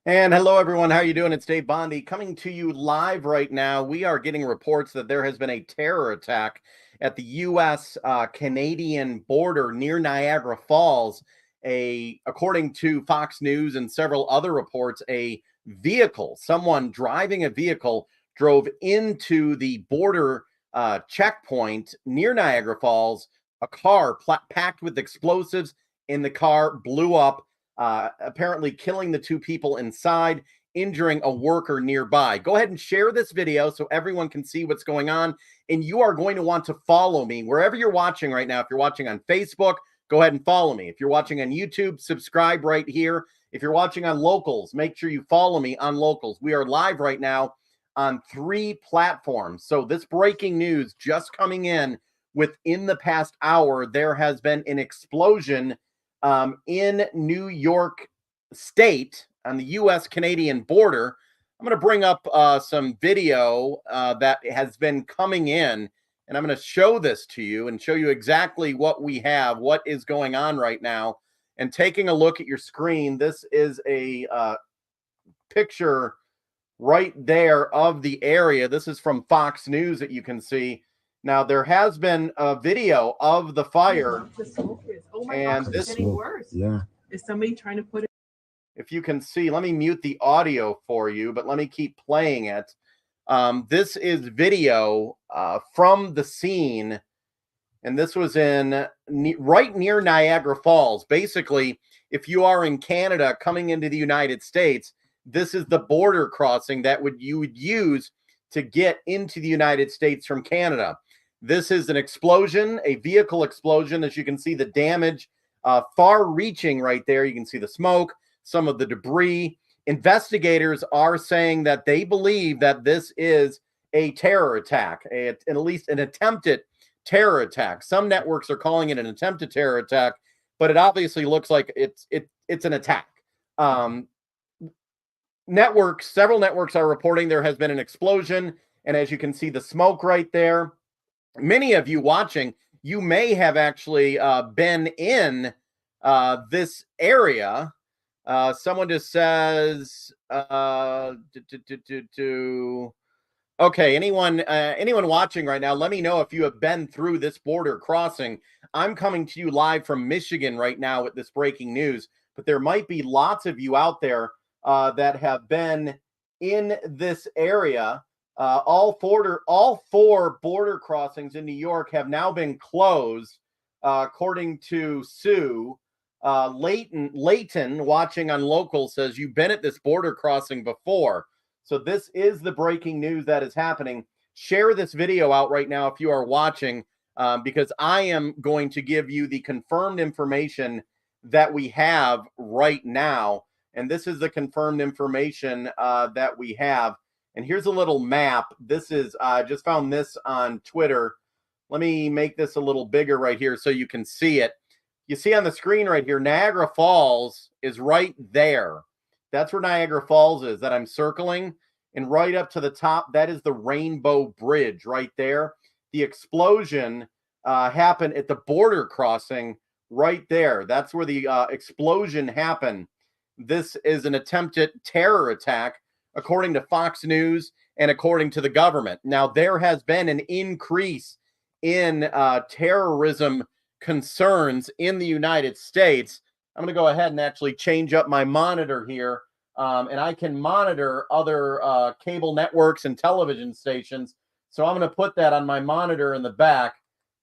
And hello, everyone. How are you doing? It's Dave Bondy coming to you live right now. We are getting reports that there has been a terror attack at the U.S. Canadian border near Niagara Falls. According to Fox News and several other reports, someone driving a vehicle, drove into the border checkpoint near Niagara Falls. A car packed with explosives in the car blew up, apparently killing the two people inside, injuring a worker nearby. Go ahead and share this video so everyone can see what's going on. And you are going to want to follow me wherever you're watching right now. If you're watching on Facebook, go ahead and follow me. If you're watching on YouTube, subscribe right here. If you're watching on Locals, make sure you follow me on Locals. We are live right now on 3 platforms. So this breaking news just coming in within the past hour, there has been an explosion in New York State on the U.S. Canadian border. I'm going to bring up some video that has been coming in, and I'm going to show this to you and show you exactly what we have, what is going on right now. And taking a look at your screen, this is a picture right there of the area. This is from Fox News that you can see. Now, there has been a video of the fire. The smoke is. Oh my And gosh, this it's getting worse. Yeah. Is somebody trying to put it? If you can see, let me mute the audio for you, but let me keep playing it. This is video from the scene, and this was right near Niagara Falls. Basically, if you are in Canada coming into the United States, this is the border crossing that you would use to get into the United States from Canada. This is an explosion, a vehicle explosion. As you can see, the damage far-reaching right there. You can see the smoke, some of the debris. Investigators are saying that they believe that this is a terror attack, at least an attempted terror attack. Some networks are calling it an attempted terror attack, but it obviously looks like it's an attack. Several networks are reporting there has been an explosion, and as you can see, the smoke right there. Many of you watching, you may have actually been in this area. Someone just says, okay, anyone watching right now, let me know if you have been through this border crossing. I'm coming to you live from Michigan right now with this breaking news, but there might be lots of you out there that have been in this area. All four border crossings in New York have now been closed, according to Sue. Leighton, watching on Local, says, you've been at this border crossing before. So this is the breaking news that is happening. Share this video out right now if you are watching, because I am going to give you the confirmed information that we have right now. And this is the confirmed information that we have. And here's a little map. This is, I just found this on Twitter. Let me make this a little bigger right here so you can see it. You see on the screen right here, Niagara Falls is right there. That's where Niagara Falls is that I'm circling. And right up to the top, that is the Rainbow Bridge right there. The explosion happened at the border crossing right there. That's where the explosion happened. This is an attempted terror attack, according to Fox News and according to the government. Now, there has been an increase in terrorism concerns in the United States. I'm going to go ahead and actually change up my monitor here, and I can monitor other cable networks and television stations. So I'm going to put that on my monitor in the back,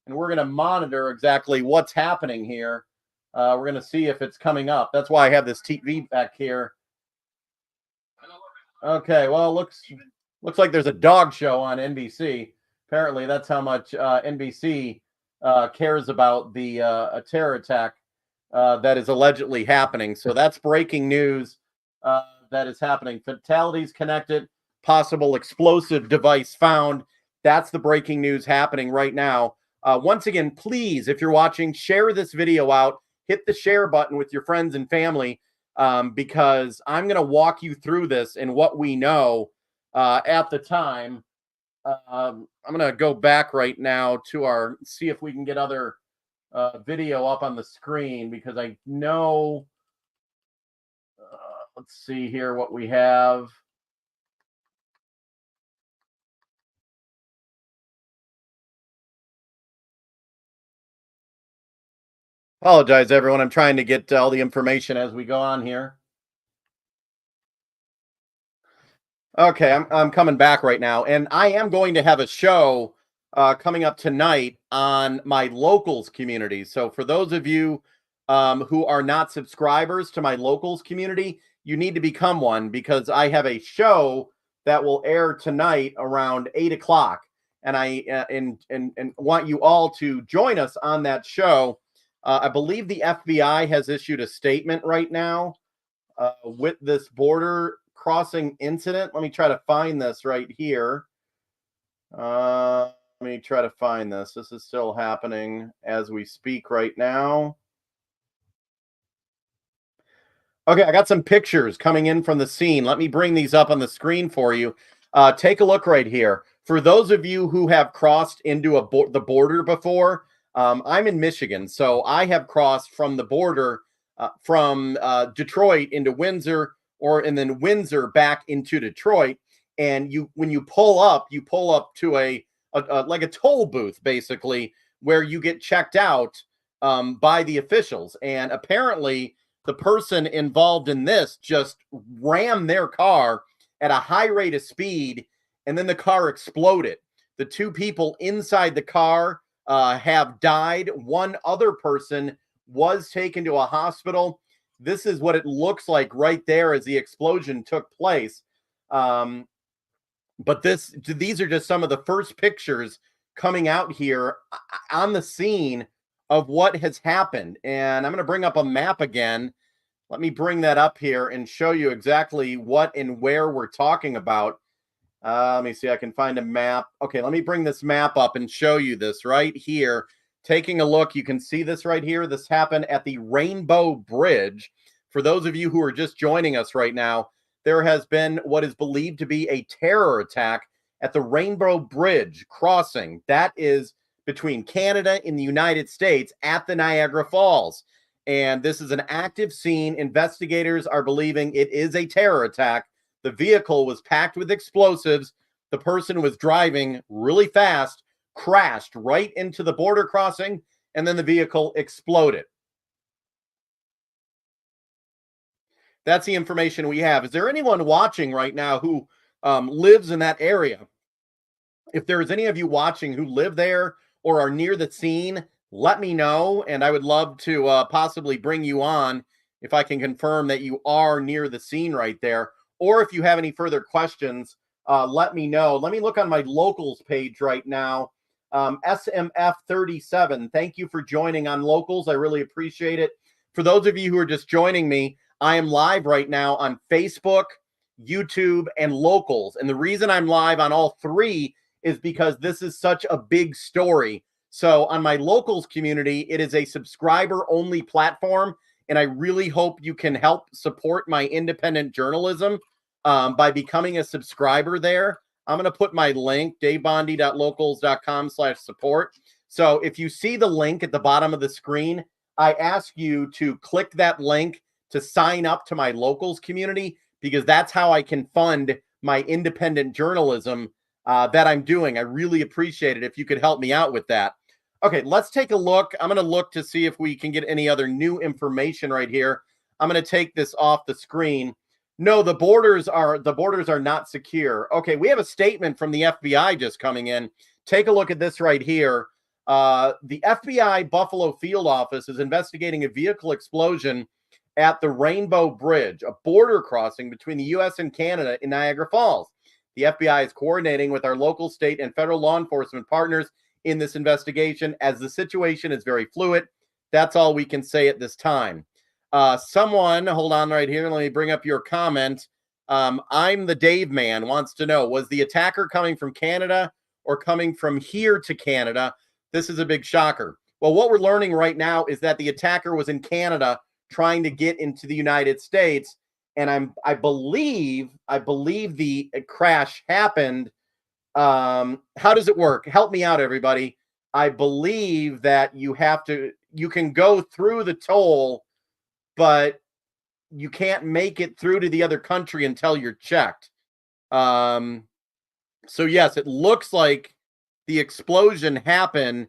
and we're going to monitor exactly what's happening here. We're going to see if it's coming up. That's why I have this TV back here. Okay, well, looks like there's a dog show on NBC. Apparently, that's how much NBC cares about the terror attack that is allegedly happening. So that's breaking news that is happening. Fatalities connected, possible explosive device found. That's the breaking news happening right now. Once again, please, if you're watching, share this video out. Hit the share button with your friends and family, because I'm going to walk you through this and what we know at the time. I'm going to go back right now to see if we can get other video up on the screen, because I know Let's see here what we have. Apologize, everyone. I'm trying to get all the information as we go on here. Okay, I'm coming back right now, and I am going to have a show coming up tonight on my locals community. So for those of you who are not subscribers to my locals community, you need to become one because I have a show that will air tonight around 8 o'clock, and I and want you all to join us on that show. I believe the FBI has issued a statement right now with this border crossing incident. Let me try to find this right here. Let me try to find this. This is still happening as we speak right now. Okay, I got some pictures coming in from the scene. Let me bring these up on the screen for you. Take a look right here. For those of you who have crossed into the border before, I'm in Michigan, so I have crossed from the border from Detroit into Windsor, and then Windsor back into Detroit. And when you pull up to a like a toll booth, basically, where you get checked out by the officials. And apparently, the person involved in this just rammed their car at a high rate of speed, and then the car exploded. The two people inside the car have died. One other person was taken to a hospital. This is what it looks like right there as the explosion took place. But these are just some of the first pictures coming out here on the scene of what has happened. And I'm going to bring up a map again. Let me bring that up here and show you exactly what and where we're talking about. Let me see. I can find a map. Okay, let me bring this map up and show you this right here. Taking a look, you can see this right here. This happened at the Rainbow Bridge. For those of you who are just joining us right now, there has been what is believed to be a terror attack at the Rainbow Bridge crossing. That is between Canada and the United States at the Niagara Falls. And this is an active scene. Investigators are believing it is a terror attack. The vehicle was packed with explosives. The person was driving really fast, crashed right into the border crossing, and then the vehicle exploded. That's the information we have. Is there anyone watching right now who lives in that area? If there is any of you watching who live there or are near the scene, let me know, and I would love to possibly bring you on if I can confirm that you are near the scene right there. Or if you have any further questions, let me know. Let me look on my locals page right now. SMF37, thank you for joining on locals. I really appreciate it. For those of you who are just joining me, I am live right now on Facebook, YouTube, and locals. And the reason I'm live on all three is because this is such a big story. So on my locals community, it is a subscriber-only platform, and I really hope you can help support my independent journalism by becoming a subscriber there. I'm going to put my link, davebondy.locals.com/support. So if you see the link at the bottom of the screen, I ask you to click that link to sign up to my locals community, because that's how I can fund my independent journalism that I'm doing. I really appreciate it if you could help me out with that. Okay, let's take a look. I'm going to look to see if we can get any other new information right here. I'm going to take this off the screen. No, the borders are not secure. Okay, we have a statement from the FBI just coming in. Take a look at this right here. The FBI Buffalo field office is investigating a vehicle explosion at the Rainbow Bridge, a border crossing between the U.S. and Canada in Niagara Falls. The FBI is coordinating with our local, state, and federal law enforcement partners in this investigation, as the situation is very fluid. That's all we can say at this time. Someone, hold on right here. Let me bring up your comment. I'm the Dave man, wants to know, was the attacker coming from Canada or coming from here to Canada? This is a big shocker. Well, what we're learning right now is that the attacker was in Canada trying to get into the United States. And I believe the crash happened. How does it work? Help me out, everybody. I believe that you can go through the toll, but you can't make it through to the other country until you're checked. So yes, it looks like the explosion happened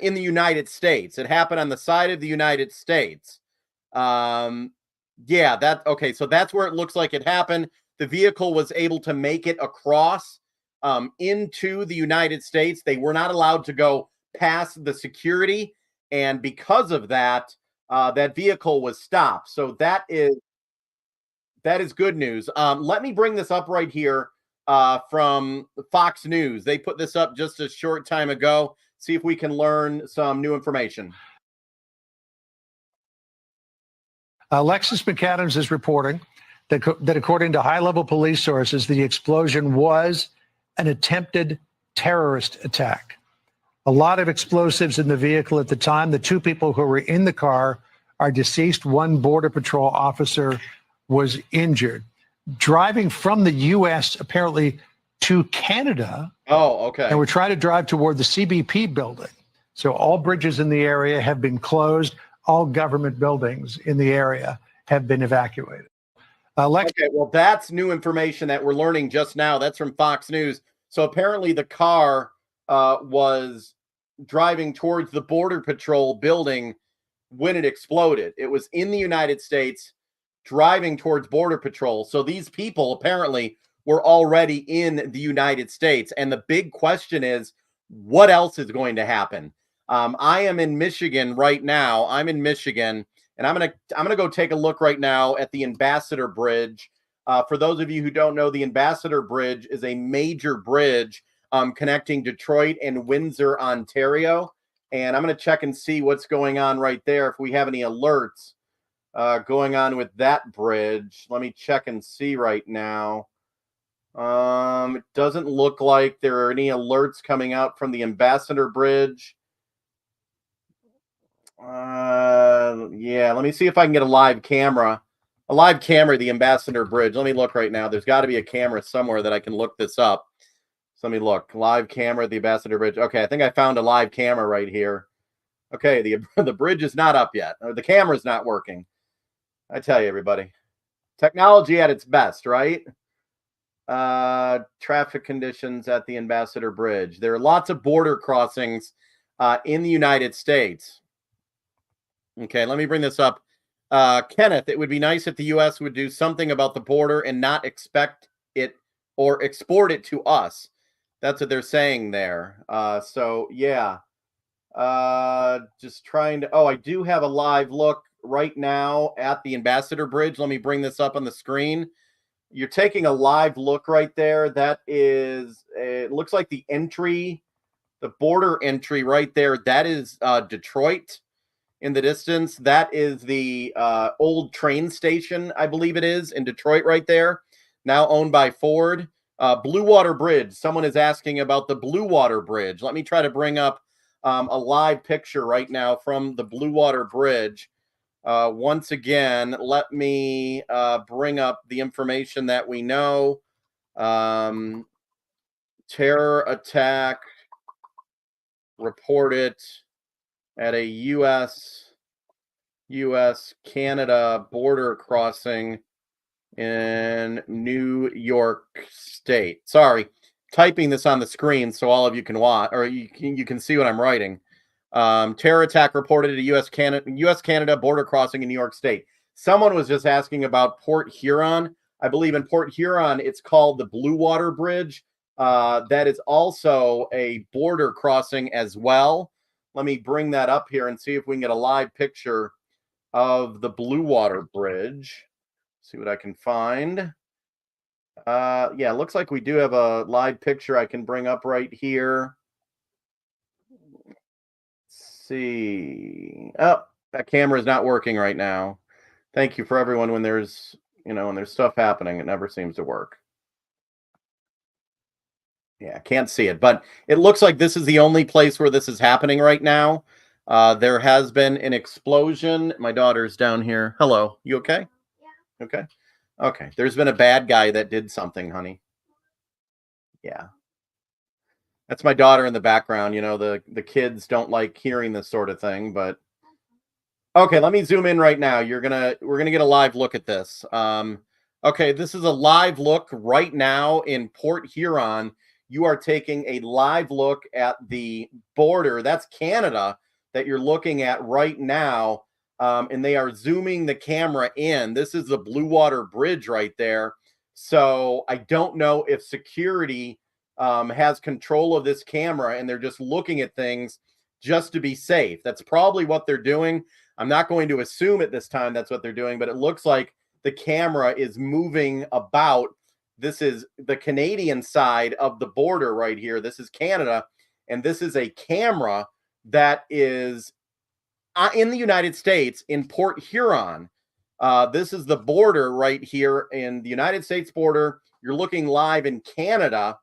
in the United States. It happened on the side of the United States. Um, yeah, that okay. So that's where it looks like it happened. The vehicle was able to make it across into the United States. They were not allowed to go past the security, and because of that, that vehicle was stopped. So that is good news. Let me bring this up right here from Fox News. They put this up just a short time ago. See if we can learn some new information. Alexis McAdams is reporting that according to high-level police sources, the explosion was an attempted terrorist attack. A lot of explosives in the vehicle at the time. The two people who were in the car are deceased. One Border Patrol officer was injured. Driving from the U.S. apparently to Canada. Oh, okay. And we're trying to drive toward the CBP building. So all bridges in the area have been closed. All government buildings in the area have been evacuated. Okay, well, that's new information that we're learning just now. That's from Fox News. So apparently the car was driving towards the Border Patrol building when it exploded. It was in the United States driving towards Border Patrol. So these people apparently were already in the United States. And the big question is, what else is going to happen? I am in Michigan right now. I'm in Michigan, and I'm gonna go take a look right now at the Ambassador Bridge. For those of you who don't know, the Ambassador Bridge is a major bridge connecting Detroit and Windsor, Ontario. And I'm going to check and see what's going on right there. If we have any alerts going on with that bridge, let me check and see right now. It doesn't look like there are any alerts coming out from the Ambassador Bridge. Yeah, let me see if I can get a live camera. A live camera of the Ambassador Bridge. Let me look right now. There's got to be a camera somewhere that I can look this up. So let me look. Live camera of the Ambassador Bridge. Okay, I think I found a live camera right here. Okay, the bridge is not up yet. Or the camera's not working. I tell you, everybody. Technology at its best, right? Traffic conditions at the Ambassador Bridge. There are lots of border crossings in the United States. Okay, let me bring this up. Kenneth, it would be nice if the U.S. would do something about the border and not expect it or export it to us. That's what they're saying there. So, yeah. Just trying to... Oh, I do have a live look right now at the Ambassador Bridge. Let me bring this up on the screen. You're taking a live look right there. That is... It looks like the entry, the border entry right there. That is Detroit. In the distance, that is the old train station, I believe it is, in Detroit right there, now owned by Ford. Blue Water Bridge. Someone is asking about the Blue Water Bridge. Let me try to bring up a live picture right now from the Blue Water Bridge. Once again, let me bring up the information that we know. Terror attack reported at a U.S.-Canada border crossing in New York State. Sorry, typing this on the screen so all of you can watch, or you can see what I'm writing. Terror attack reported at a U.S.-Canada border crossing in New York State. Someone was just asking about Port Huron. I believe in Port Huron, it's called the Blue Water Bridge. That is also a border crossing as well. Let me bring that up here and see if we can get a live picture of the Blue Water Bridge. See what I can find. Yeah, looks like we do have a live picture I can bring up right here. Let's see. Oh, that camera is not working right now. Thank you for everyone when there's, when there's stuff happening, it never seems to work. Yeah, can't see it, but it looks like this is the only place where this is happening right now. There has been an explosion. My daughter's down here. Hello, you okay? Yeah. Okay. Okay. There's been a bad guy that did something, honey. Yeah. That's my daughter in the background. The kids don't like hearing this sort of thing, but Okay, let me zoom in right now. We're gonna get a live look at this. Okay, this is a live look right now in Port Huron. You are taking a live look at the border. That's Canada that you're looking at right now. And they are zooming the camera in. This is the Blue Water Bridge right there. So I don't know if security has control of this camera and they're just looking at things just to be safe. That's probably what they're doing. I'm not going to assume at this time that's what they're doing, but it looks like the camera is moving about. This is the Canadian side of the border right here. This is Canada, and this is a camera that is in the United States in Port Huron. This is the border right here in the United States border. You're looking live in Canada,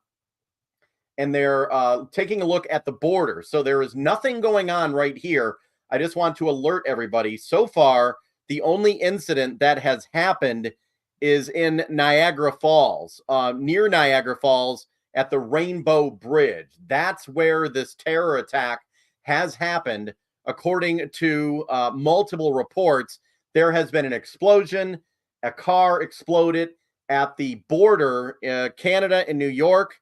and they're taking a look at the border. So there is nothing going on right here. I just want to alert everybody. So far, the only incident that has happened is in Niagara Falls, near Niagara Falls at the Rainbow Bridge. That's where this terror attack has happened. According to multiple reports, there has been an explosion. A car exploded at the border, Canada and New York.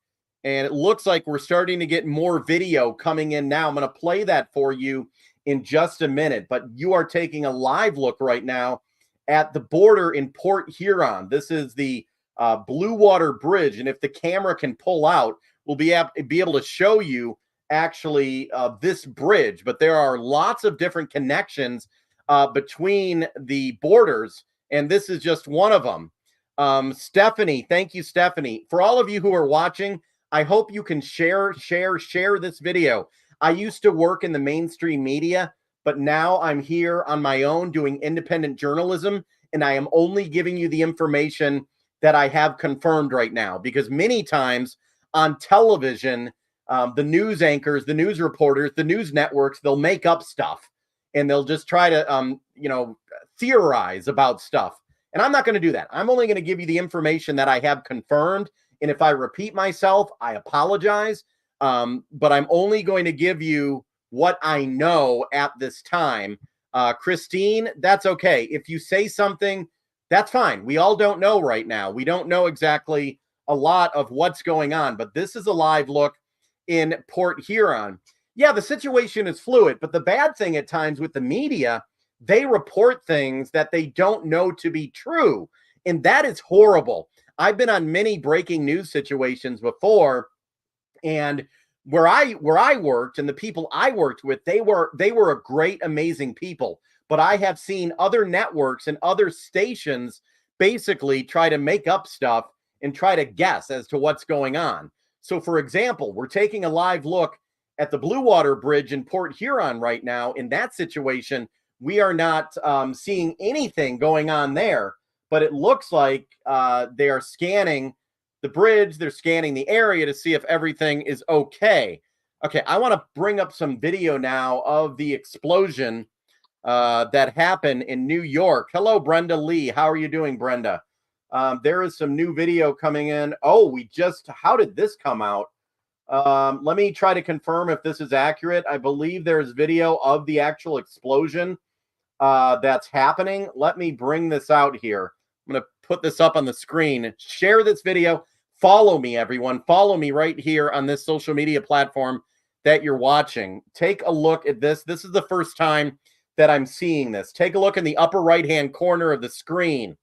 And it looks like we're starting to get more video coming in now. I'm going to play that for you in just a minute. But you are taking a live look right now at the border in Port Huron. This is the Blue Water Bridge. And if the camera can pull out, we'll be able to show you actually this bridge. But there are lots of different connections between the borders. And this is just one of them. Stephanie, thank you, Stephanie. For all of you who are watching, I hope you can share this video. I used to work in the mainstream media, but now I'm here on my own doing independent journalism, and I am only giving you the information that I have confirmed right now, because many times on television, the news anchors, the news reporters, the news networks, they'll make up stuff, and they'll just try to, theorize about stuff. And I'm not going to do that. I'm only going to give you the information that I have confirmed. And if I repeat myself, I apologize. But I'm only going to give you what I know at this time. Christine, that's okay. If you say something, that's fine. We all don't know right now. We don't know exactly a lot of what's going on. But this is a live look in Port Huron. Yeah, the situation is fluid. But the bad thing at times with the media, they report things that they don't know to be true. And that is horrible. I've been on many breaking news situations before, and where I worked and the people I worked with, they were a great, amazing people. But I have seen other networks and other stations basically try to make up stuff and try to guess as to what's going on. So, for example, we're taking a live look at the Blue Water Bridge in Port Huron right now. In that situation, we are not seeing anything going on there. But it looks like they are scanning the bridge. They're scanning the area to see if everything is okay. Okay, I want to bring up some video now of the explosion that happened in New York. Hello, Brenda Lee. How are you doing, Brenda? There is some new video coming in. Oh, how did this come out? Let me try to confirm if this is accurate. I believe there's video of the actual explosion that's happening. Let me bring this out here. I'm going to put this up on the screen. Share this video. Follow me, everyone. Follow me right here on this social media platform that you're watching. Take a look at this. This is the first time that I'm seeing this. Take a look in the upper right-hand corner of the screen.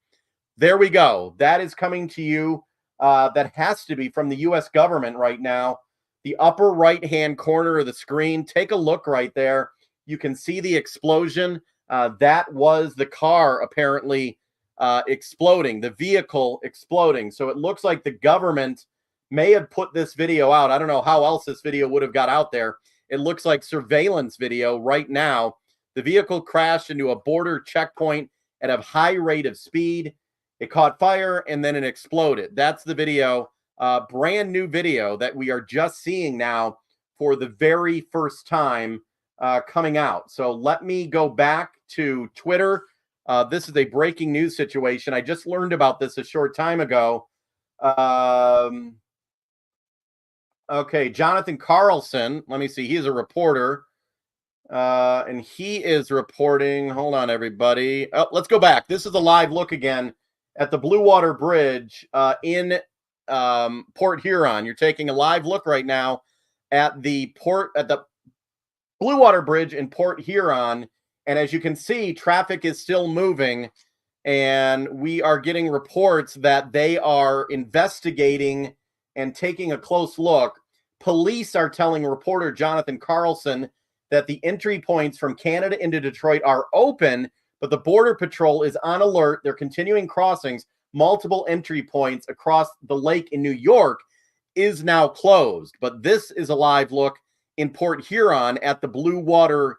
There we go. That is coming to you. That has to be from the U.S. government right now. The upper right-hand corner of the screen. Take a look right there. You can see the explosion. That was the car apparently exploding, the vehicle exploding. So it looks like the government may have put this video out. I don't know how else this video would have got out there. It looks like surveillance video right now. The vehicle crashed into a border checkpoint at a high rate of speed. It caught fire and then it exploded. That's the video, brand new video that we are just seeing now for the very first time coming out. So let me go back to Twitter. This is a breaking news situation. I just learned about this a short time ago. Okay, Jonathan Carlson. Let me see. He's a reporter. And he is reporting. Hold on, everybody. Oh, let's go back. This is a live look again at the Blue Water Bridge in Port Huron. You're taking a live look right now at the Blue Water Bridge in Port Huron. And as you can see, traffic is still moving. And we are getting reports that they are investigating and taking a close look. Police are telling reporter Jonathan Carlson that the entry points from Canada into Detroit are open, but the Border Patrol is on alert. They're continuing crossings. Multiple entry points across the lake in New York is now closed. But this is a live look in Port Huron at the Blue Water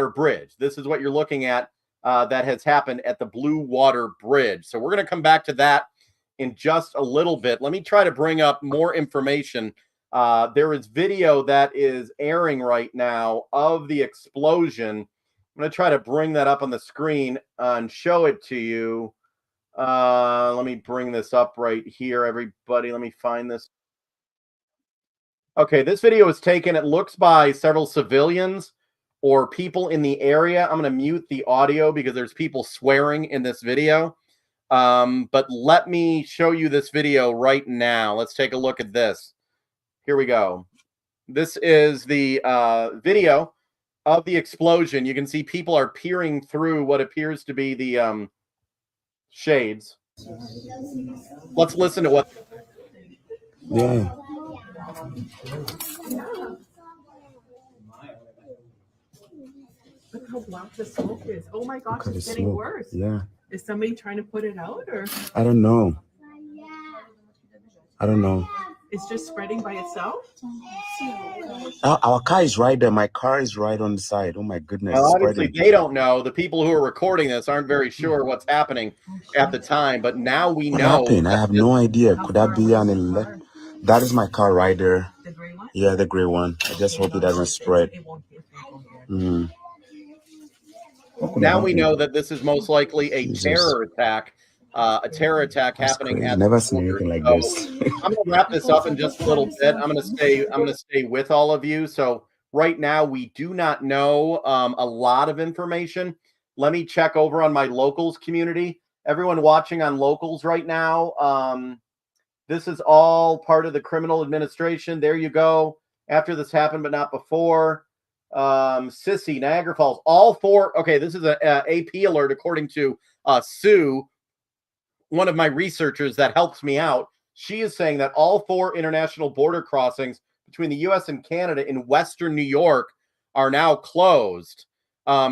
Bridge. This is what you're looking at that has happened at the Blue Water Bridge. So we're going to come back to that in just a little bit. Let me try to bring up more information. There is video that is airing right now of the explosion. I'm going to try to bring that up on the screen and show it to you. Let me bring this up right here, everybody. Let me find this. Okay, this video is taken, it looks, by several civilians or people in the area. I'm going to mute the audio because there's people swearing in this video. But let me show you this video right now. Let's take a look at this. Here we go. This is the video of the explosion. You can see people are peering through what appears to be the shades. Let's listen to what. Yeah. Look how black the smoke is. Oh my gosh, Look at it's the getting smoke. worse. Yeah. Is somebody trying to put it out, or I don't know. I don't know. it's just spreading by itself? Our car is right there. My car is right on the side. Oh my goodness. Well, It's obviously, spreading. they don't know. The people who are recording this aren't very sure what's happening at the time. But now we What know. happened? I have no idea. Could that be an elect? That is my car right there. The gray one? Yeah, the gray one. I just hope it doesn't spread. It won't hit me. Mm. Now we know that this is most likely a Jesus. terror attack. A terror attack That's happening crazy. at Never the seen border. anything like So this. I'm going to wrap this up in just a little bit. I'm going to stay with all of you. So right now we do not know a lot of information. Let me check over on my locals community. Everyone watching on locals right now, this is all part of the criminal administration. There you go. After this happened, but not before. Sissy, Niagara Falls, all four. Okay, this is a AP alert according to Sue, one of my researchers that helps me out. She is saying that all four international border crossings between the U.S. and Canada in Western New York are now closed.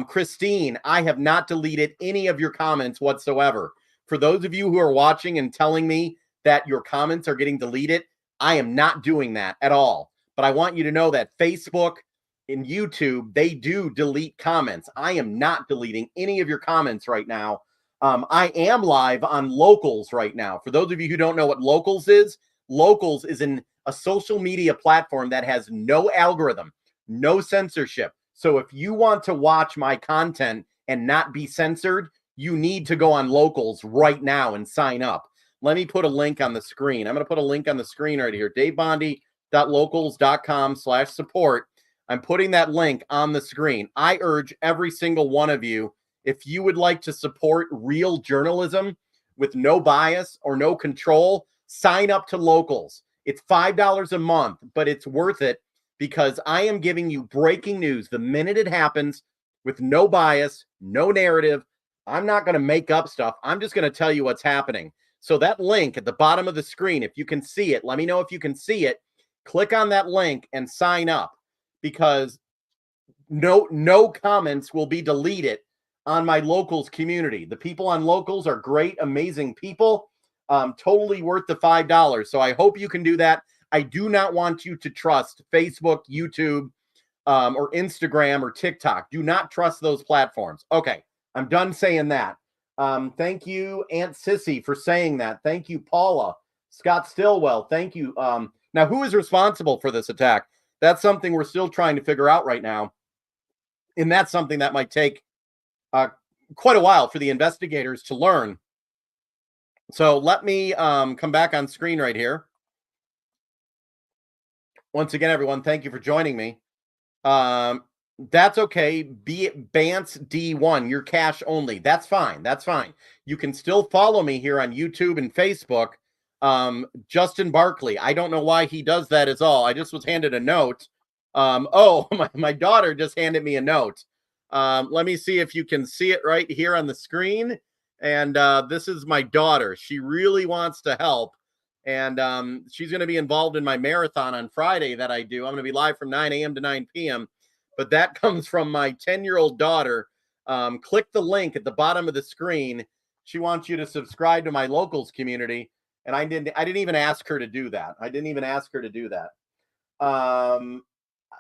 Christine, I have not deleted any of your comments whatsoever. For those of you who are watching and telling me that your comments are getting deleted, I am not doing that at all. But I want you to know that Facebook and YouTube, they do delete comments. I am not deleting any of your comments right now. I am live on Locals right now. For those of you who don't know what Locals is a social media platform that has no algorithm, no censorship. So if you want to watch my content and not be censored, you need to go on Locals right now and sign up. Let me put a link on the screen. I'm going to put a link on the screen right here, davebondy.locals.com/support. I'm putting that link on the screen. I urge every single one of you, if you would like to support real journalism with no bias or no control, sign up to Locals. It's $5 a month, but it's worth it because I am giving you breaking news the minute it happens with no bias, no narrative. I'm not going to make up stuff. I'm just going to tell you what's happening. So that link at the bottom of the screen, if you can see it, let me know if you can see it. Click on that link and sign up because no comments will be deleted on my Locals community. The people on Locals are great, amazing people. Totally worth the $5. So I hope you can do that. I do not want you to trust Facebook, YouTube, or Instagram or TikTok. Do not trust those platforms. Okay, I'm done saying that. Thank you, Aunt Sissy, for saying that. Thank you, Paula. Scott Stillwell, thank you. Now, who is responsible for this attack? That's something we're still trying to figure out right now. And that's something that might take quite a while for the investigators to learn. So let me come back on screen right here. Once again, everyone, thank you for joining me. That's okay. Be it Bance D1, you're cash only. That's fine. That's fine. You can still follow me here on YouTube and Facebook. Justin Barkley. I don't know why he does that is all. I just was handed a note. Oh, my daughter just handed me a note. Let me see if you can see it right here on the screen. And this is my daughter. She really wants to help. And she's going to be involved in my marathon on Friday that I do. I'm going to be live from 9 a.m. to 9 p.m. But that comes from my 10-year-old daughter. Click the link at the bottom of the screen. She wants you to subscribe to my locals community. And I didn't even ask her to do that. I didn't even ask her to do that.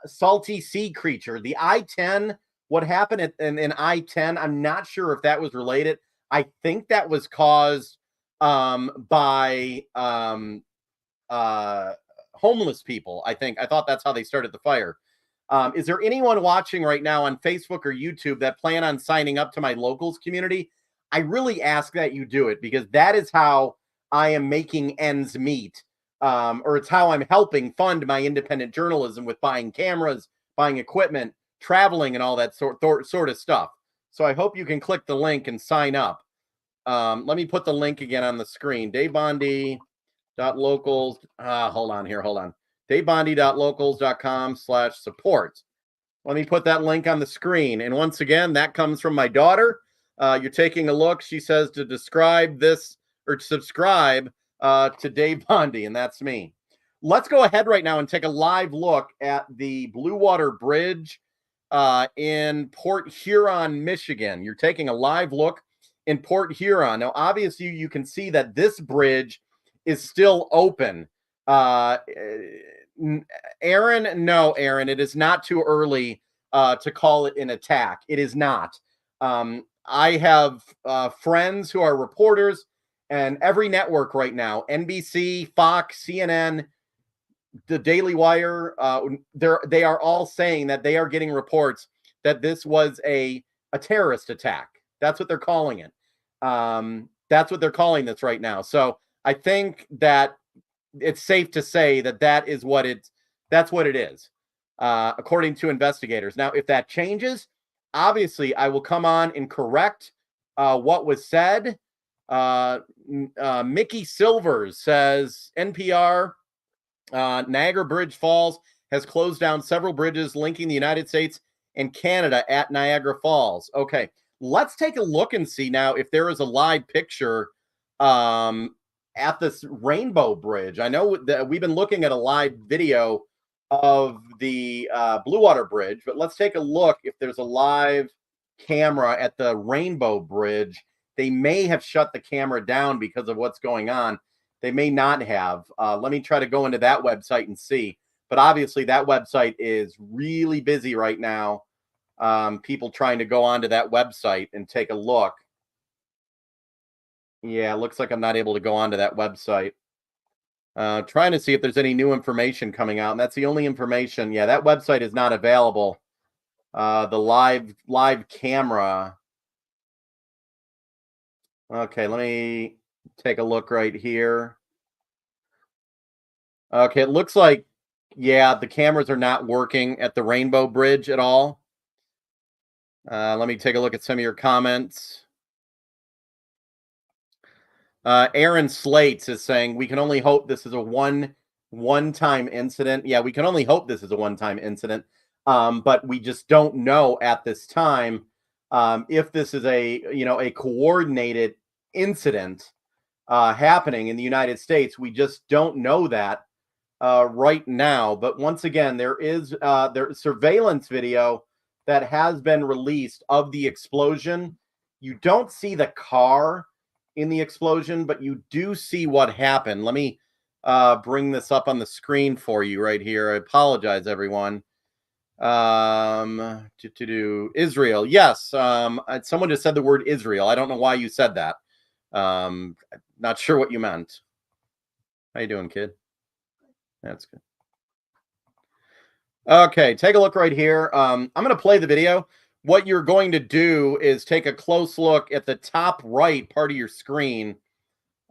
Salty Sea Creature, the I-10, what happened in I-10, I'm not sure if that was related. I think that was caused by homeless people. I thought that's how they started the fire. Is there anyone watching right now on Facebook or YouTube that plan on signing up to my locals community? I really ask that you do it, because that is how I am making ends meet. Or it's how I'm helping fund my independent journalism with buying cameras, buying equipment, traveling, and all that sort of stuff. So I hope you can click the link and sign up. Let me put the link again on the screen. DaveBondy.locals. Hold on here. Hold on. DaveBondy.locals.com/support. Let me put that link on the screen. And once again, that comes from my daughter. You're taking a look. She says to describe this or to subscribe to Dave Bondy, and that's me. Let's go ahead right now and take a live look at the Blue Water Bridge in Port Huron, Michigan. You're taking a live look in Port Huron. Now, obviously, you can see that this bridge is still open. Aaron, no, Aaron, it is not too early to call it an attack. It is not. I have friends who are reporters, and every network right now, NBC, Fox, CNN, the Daily Wire, they are all saying that they are getting reports that this was a terrorist attack. That's what they're calling it. That's what they're calling this right now. So I think that it's safe to say that that's what it is, according to investigators. Now, if that changes, obviously I will come on and correct what was said. Mickey Silvers says NPR, Niagara Bridge Falls has closed down several bridges linking the United States and Canada at Niagara Falls. Okay, let's take a look and see now if there is a live picture at this Rainbow Bridge. I know that we've been looking at a live video of the Blue Water Bridge, but let's take a look if there's a live camera at the Rainbow Bridge. They may have shut the camera down because of what's going on. They may not have. Let me try to go into that website and see. But obviously, that website is really busy right now. People trying to go onto that website and take a look. Yeah, it looks like I'm not able to go onto that website. Trying to see if there's any new information coming out. And that's the only information. Yeah, that website is not available. The live camera. Okay, let me take a look right here. Okay, it looks like, yeah, the cameras are not working at the Rainbow Bridge at all. Let me take a look at some of your comments. Aaron Slates is saying, we can only hope this is a one-time incident. Yeah, we can only hope this is a one-time incident. But we just don't know at this time if this is a coordinated incident happening in the United States. We just don't know that right now. But once again, there is surveillance video that has been released of the explosion. You don't see the car in the explosion, but you do see what happened. Let me bring this up on the screen for you right here. I apologize, everyone. Israel. Yes. Someone just said the word Israel. I don't know why you said that. Not sure what you meant. How you doing, kid? That's good. Okay, take a look right here. I'm going to play the video. What you're going to do is take a close look at the top right part of your screen.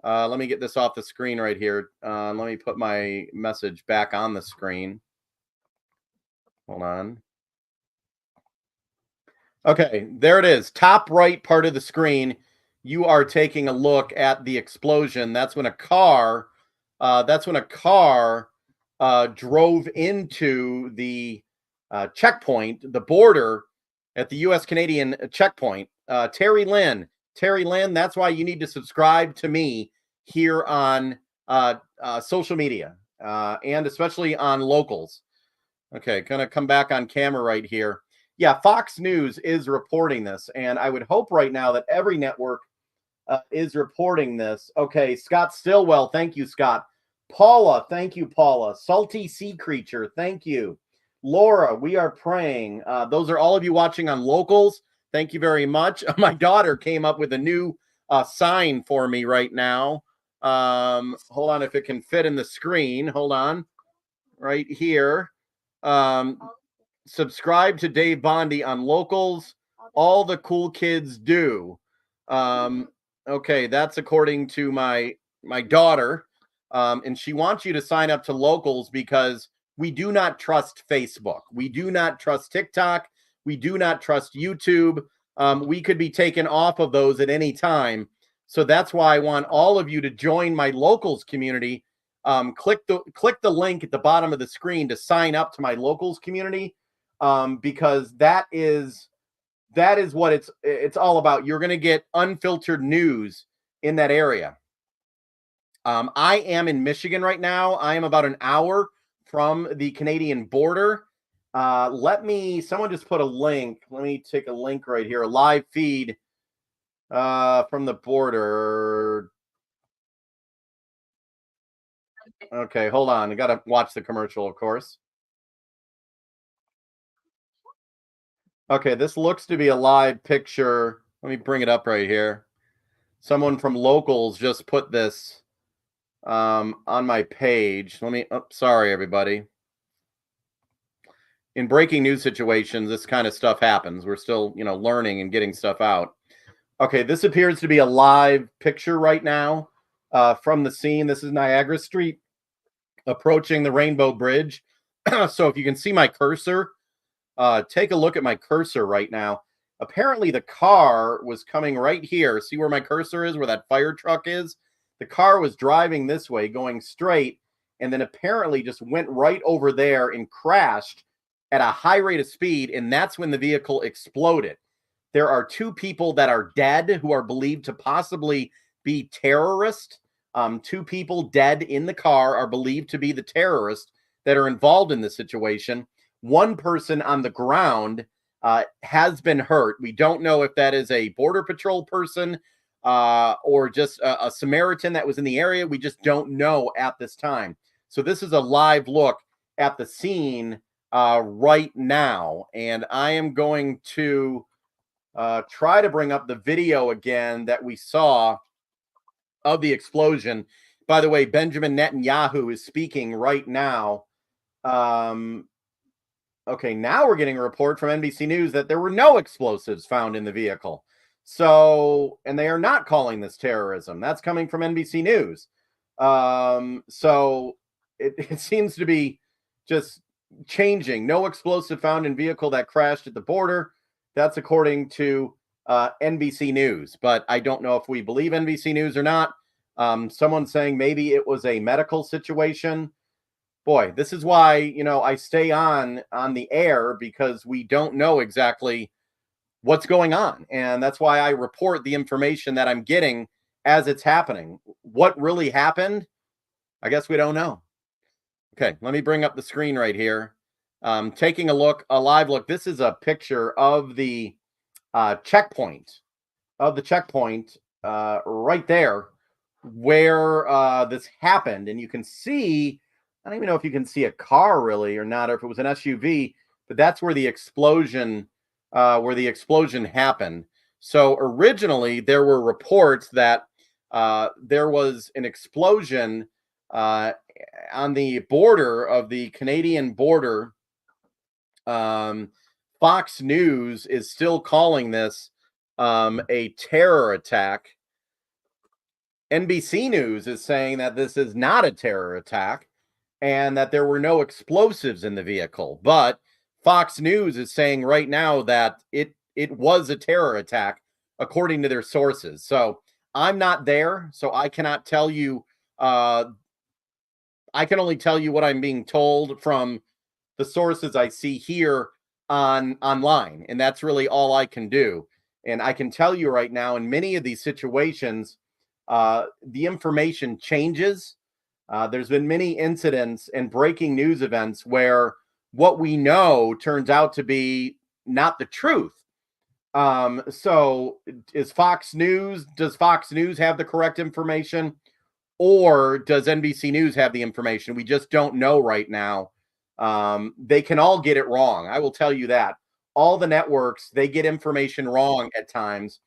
Let me get this off the screen right here. Let me put my message back on the screen. Hold on. Okay, there it is. Top right part of the screen. You are taking a look at the explosion. That's when a car, drove into the checkpoint, the border at the U.S. Canadian checkpoint. Terry Lynn. That's why you need to subscribe to me here on social media and especially on locals. Okay, gonna come back on camera right here. Yeah, Fox News is reporting this, and I would hope right now that every network is reporting this. Okay, Scott Stillwell, thank you, Scott. Paula, thank you, Paula. Salty Sea Creature, thank you. Laura, we are praying. Those are all of you watching on locals. Thank you very much. My daughter came up with a new sign for me right now. Hold on, if it can fit in the screen. Hold on, right here. Subscribe to Dave Bondy on locals. All the cool kids do. Okay, that's according to my daughter, and she wants you to sign up to locals because we do not trust Facebook, we do not trust TikTok, we do not trust YouTube. We could be taken off of those at any time, so that's why I want all of you to join my locals community. Click the link at the bottom of the screen to sign up to my locals community, because that is what it's all about. You're going to get unfiltered news in that area. I am in Michigan right now. I am about an hour from the Canadian border. Someone just put a link. Let me take a link right here, a live feed from the border. Okay, hold on. I got to watch the commercial, of course. Okay, this looks to be a live picture. Let me bring it up right here. Someone from locals just put this on my page. Sorry, everybody. In breaking news situations, this kind of stuff happens. We're still, learning and getting stuff out. Okay, this appears to be a live picture right now from the scene. This is Niagara Street approaching the Rainbow Bridge. So if you can see my cursor, take a look at my cursor right now. Apparently the car was coming right here. See where my cursor is, where that fire truck is? The car was driving this way, going straight, and then apparently just went right over there and crashed at a high rate of speed, and that's when the vehicle exploded. There are 2 people that are dead who are believed to possibly be terrorists. 2 people dead in the car are believed to be the terrorists that are involved in this situation. 1 person on the ground has been hurt. We don't know if that is a Border Patrol person or just a Samaritan that was in the area. We just don't know at this time. So this is a live look at the scene right now. And I am going to try to bring up the video again that we saw of the explosion. By the way, Benjamin Netanyahu is speaking right now. Okay, now we're getting a report from NBC News that there were no explosives found in the vehicle. So, and they are not calling this terrorism. That's coming from NBC News. So it seems to be just changing. No explosive found in vehicle that crashed at the border. That's according to NBC News. But I don't know if we believe NBC News or not. Someone's saying maybe it was a medical situation. Boy, this is why, I stay on the air, because we don't know exactly what's going on. And that's why I report the information that I'm getting as it's happening. What really happened? I guess we don't know. Okay, let me bring up the screen right here. Taking a live look. This is a picture of the checkpoint, right there where this happened. And you can see, I don't even know if you can see a car really or not, or if it was an SUV, but that's where the explosion happened. So originally there were reports that there was an explosion on the border of the Canadian border. Fox News is still calling this a terror attack. NBC News is saying that this is not a terror attack and that there were no explosives in the vehicle. But Fox News is saying right now that it it was a terror attack, according to their sources. So I'm not there, so I cannot tell you. I can only tell you what I'm being told from the sources I see here online, and that's really all I can do. And I can tell you right now, in many of these situations, the information changes. There's been many incidents and breaking news events where what we know turns out to be not the truth. So does Fox News have the correct information, or does NBC News have the information? We just don't know right now. They can all get it wrong. I will tell you that. All the networks, they get information wrong at times.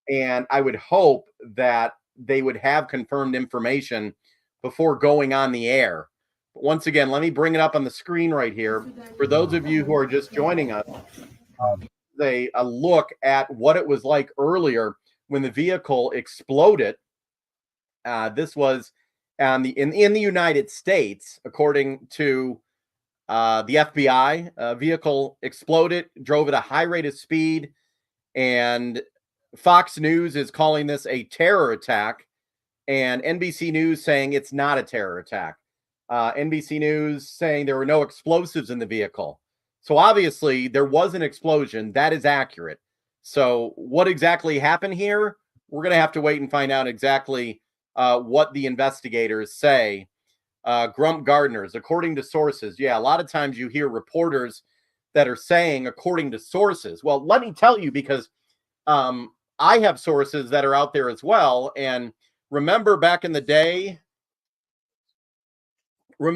And I would hope that they would have confirmed information before going on the air. But once again, let me bring it up on the screen right here. For those of you who are just joining us, a look at what it was like earlier when the vehicle exploded. This was in the United States, according to the FBI. Vehicle exploded, drove at a high rate of speed, and Fox News is calling this a terror attack, and NBC News saying it's not a terror attack. NBC News saying there were no explosives in the vehicle. So obviously there was an explosion. That is accurate. So what exactly happened here? We're going to have to wait and find out exactly what the investigators say. Grump Gardeners, according to sources. Yeah, a lot of times you hear reporters that are saying according to sources. Well, let me tell you, because I have sources that are out there as well. And remember back in the day when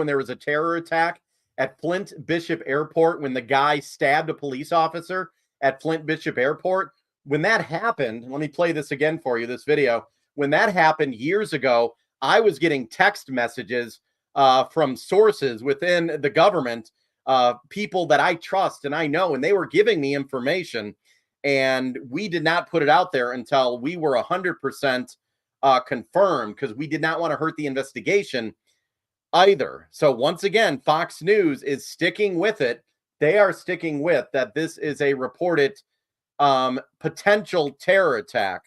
there was a terror attack at Flint Bishop Airport, when the guy stabbed a police officer at Flint Bishop Airport? When that happened, let me play this again for you, this video. When that happened years ago, I was getting text messages from sources within the government, people that I trust and I know, and they were giving me information. And we did not put it out there until we were 100% confirmed, because we did not want to hurt the investigation either. So once again, Fox News is sticking with it. They are sticking with that this is a reported potential terror attack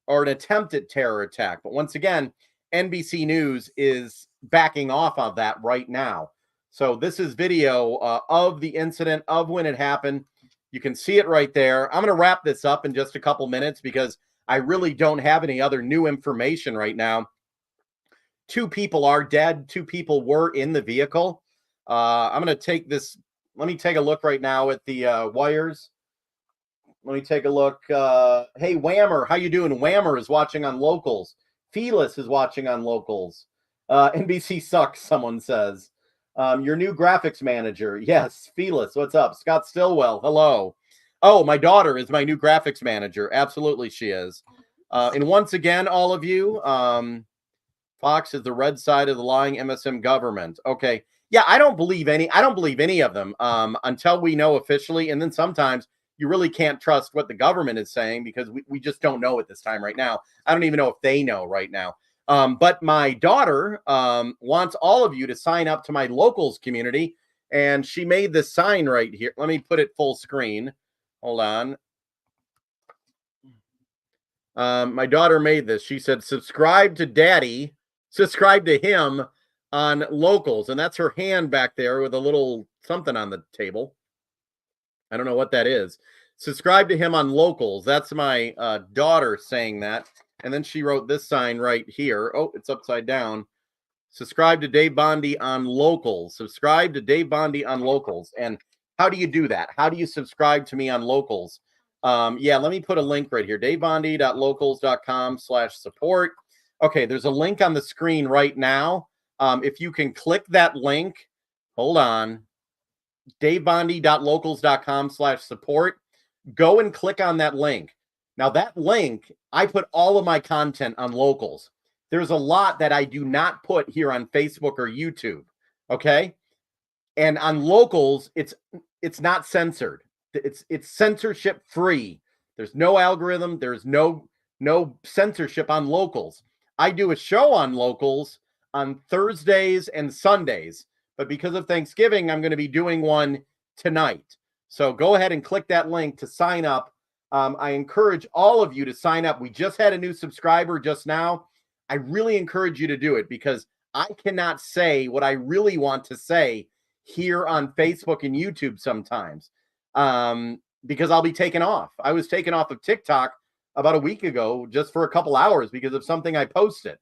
or an attempted terror attack. But once again, NBC News is backing off of that right now. So this is video of the incident, of when it happened. You can see it right there. I'm going to wrap this up in just a couple minutes because I really don't have any other new information right now. 2 people are dead. 2 people were in the vehicle. I'm going to take this. Let me take a look right now at the wires. Let me take a look. Hey, Whammer, how you doing? Whammer is watching on Locals. Felis is watching on Locals. NBC sucks, someone says. Your new graphics manager. Yes, Felis, what's up? Scott Stillwell, hello. Oh, my daughter is my new graphics manager. Absolutely, she is. And once again, all of you, Fox is the red side of the lying MSM government. Okay. Yeah, I don't believe any of them until we know officially. And then sometimes you really can't trust what the government is saying because we just don't know at this time right now. I don't even know if they know right now. But my daughter wants all of you to sign up to my Locals community. And she made this sign right here. Let me put it full screen. Hold on. My daughter made this. She said, subscribe to Daddy. Subscribe to him on Locals. And that's her hand back there with a little something on the table. I don't know what that is. Subscribe to him on Locals. That's my daughter saying that. And then she wrote this sign right here. Oh, it's upside down. Subscribe to Dave Bondy on Locals. Subscribe to Dave Bondy on Locals. And how do you do that? How do you subscribe to me on Locals? Yeah, let me put a link right here. davebondy.locals.com/support. Okay, there's a link on the screen right now. If you can click that link, hold on. davebondy.locals.com/support. Go and click on that link. Now, that link, I put all of my content on Locals. There's a lot that I do not put here on Facebook or YouTube. Okay. And on Locals, it's not censored. It's censorship free. There's no algorithm. There's no censorship on Locals. I do a show on Locals on Thursdays and Sundays, but because of Thanksgiving, I'm going to be doing one tonight. So go ahead and click that link to sign up. I encourage all of you to sign up. We just had a new subscriber just now. I really encourage you to do it because I cannot say what I really want to say here on Facebook and YouTube sometimes because I'll be taken off. I was taken off of TikTok about a week ago just for a couple hours because of something I posted.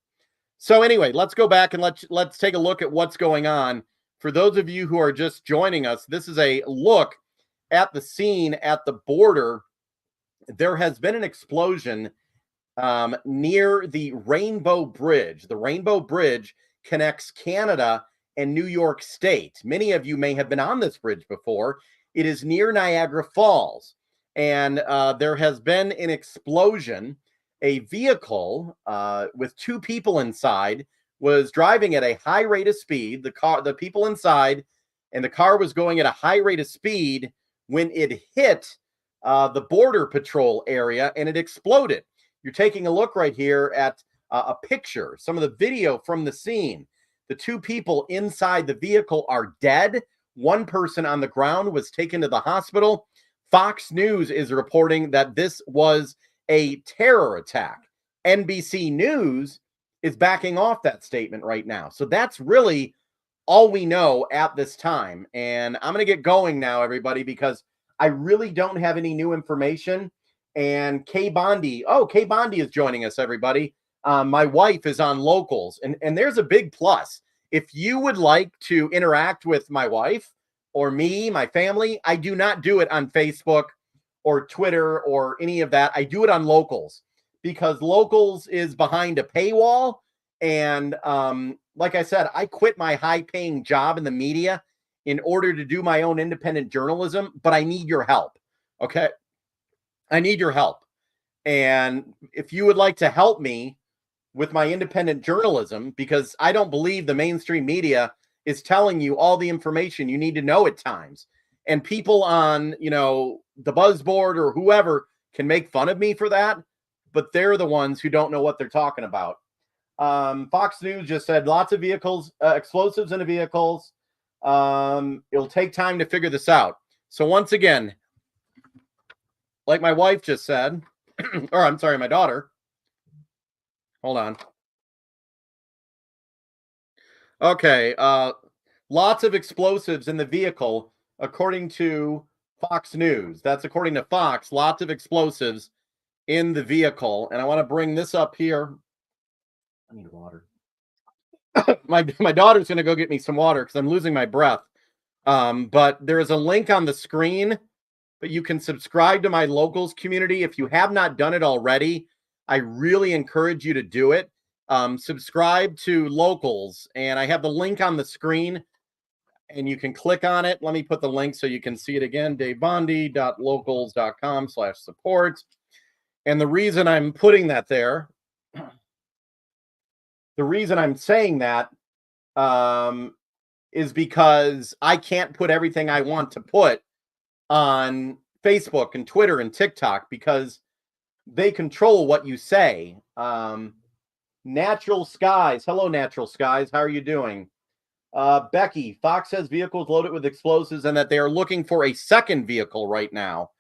So anyway, let's go back and let's take a look at what's going on. For those of you who are just joining us, this is a look at the scene at the border. There has been an explosion near the Rainbow Bridge. The Rainbow Bridge connects Canada and New York State. Many of you may have been on this bridge before. It is near Niagara Falls. And there has been an explosion. A vehicle with two people inside was driving at a high rate of speed. The people inside and the car was going at a high rate of speed when it hit the border patrol area and it exploded. You're taking a look right here at a picture, some of the video from the scene. The two people inside the vehicle are dead. One person on the ground was taken to the hospital. Fox News is reporting that this was a terror attack. NBC News is backing off that statement right now. So that's really all we know at this time. And I'm going to get going now, everybody, because I really don't have any new information. And Kay Bondy, Kay Bondy is joining us, everybody. My wife is on Locals, and there's a big plus. If you would like to interact with my wife or me, my family, I do not do it on Facebook or Twitter or any of that. I do it on Locals because Locals is behind a paywall. And like I said, I quit my high-paying job in the media in order to do my own independent journalism, but I need your help, okay? I need your help. And if you would like to help me with my independent journalism, because I don't believe the mainstream media is telling you all the information you need to know at times. And people on, the Buzzboard or whoever can make fun of me for that, but they're the ones who don't know what they're talking about. Fox News just said lots of vehicles, explosives in the vehicles. It'll take time to figure this out. So once again, like my wife just said, or I'm sorry, my daughter. Hold on. Okay. Lots of explosives in the vehicle, according to Fox News. That's according to Fox. Lots of explosives in the vehicle. And I want to bring this up here. I need water. my daughter's going to go get me some water because I'm losing my breath. But there is a link on the screen, but you can subscribe to my Locals community. If you have not done it already, I really encourage you to do it. Subscribe to Locals, and I have the link on the screen, and you can click on it. Let me put the link so you can see it again, davebondy.locals.com/support. And the reason I'm putting that there, the reason I'm saying that is because I can't put everything I want to put on Facebook and Twitter and TikTok because they control what you say. Natural Skies. Hello, Natural Skies. How are you doing? Becky, Fox says vehicles loaded with explosives and that they are looking for a second vehicle right now.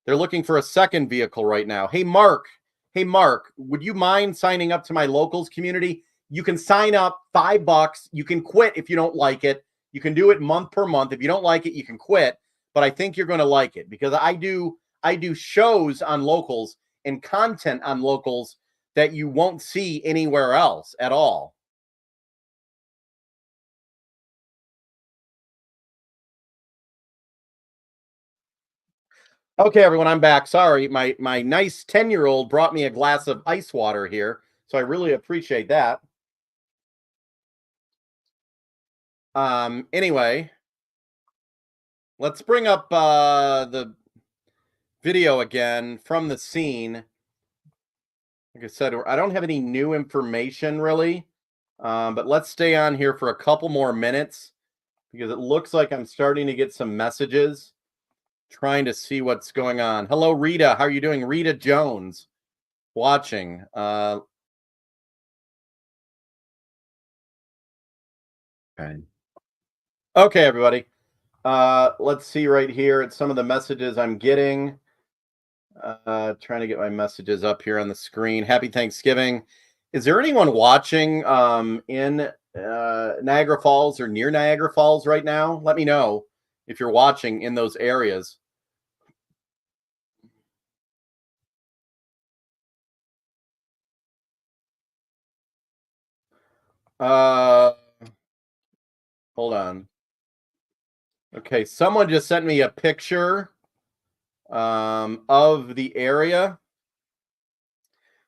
They're looking for a second vehicle right now. Hey, Mark. Hey, Mark, would you mind signing up to my Locals community? You can sign up $5. You can quit if you don't like it. You can do it month per month. If you don't like it, you can quit. But I think you're going to like it because I do shows on Locals and content on Locals that you won't see anywhere else at all. Okay, everyone, I'm back. Sorry, my nice 10-year-old brought me a glass of ice water here, so I really appreciate that. Anyway, let's bring up the video again from the scene. Like I said, I don't have any new information really, but let's stay on here for a couple more minutes because it looks like I'm starting to get some messages. Trying to see what's going on. Hello, Rita. How are you doing? Rita Jones watching. Okay. Okay, everybody. Let's see right here. It's some of the messages I'm getting. Trying to get my messages up here on the screen. Happy Thanksgiving. Is there anyone watching in Niagara Falls or near Niagara Falls right now? Let me know if you're watching in those areas. Hold on. Okay, someone just sent me a picture of the area.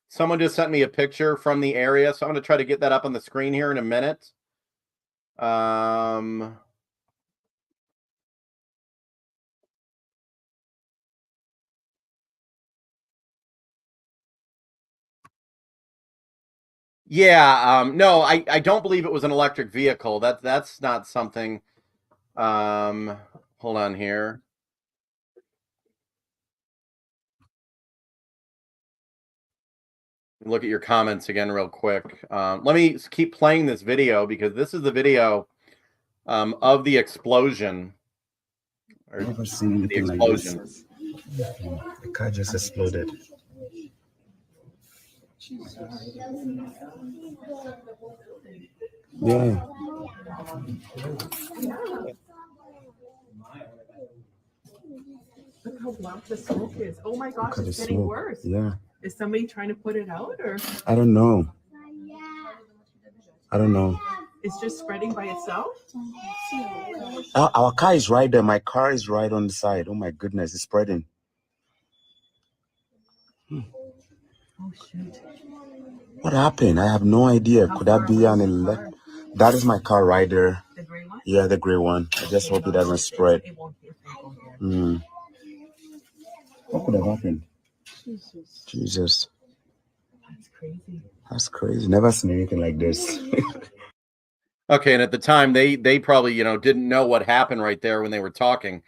Someone just sent me a picture from the area, so I'm going to try to get that up on the screen here in a minute. Yeah, no, I don't believe it was an electric vehicle. That's not something. Hold on here. Look at your comments again real quick. Let me keep playing this video because this is the video of the explosion. I've never seen anything like this. The car just exploded. Yeah. Look how black the smoke is. Oh my gosh, Look at the it's getting smoke. worse. Yeah. Is somebody trying to put it out or I don't know. I don't know. it's just spreading by itself? Our car is right there. My car is right on the side. Oh my goodness, it's spreading. Oh shoot. What happened? I have no idea. How Could that far be away an is the elect? car? That is my car right there. The gray one? Yeah, the gray one. I just hope it doesn't spread. It won't hit people here. Mm. What could have happened? Jesus. That's crazy. That's crazy. Never seen anything like this. Okay, and at the time they probably didn't know what happened right there when they were talking.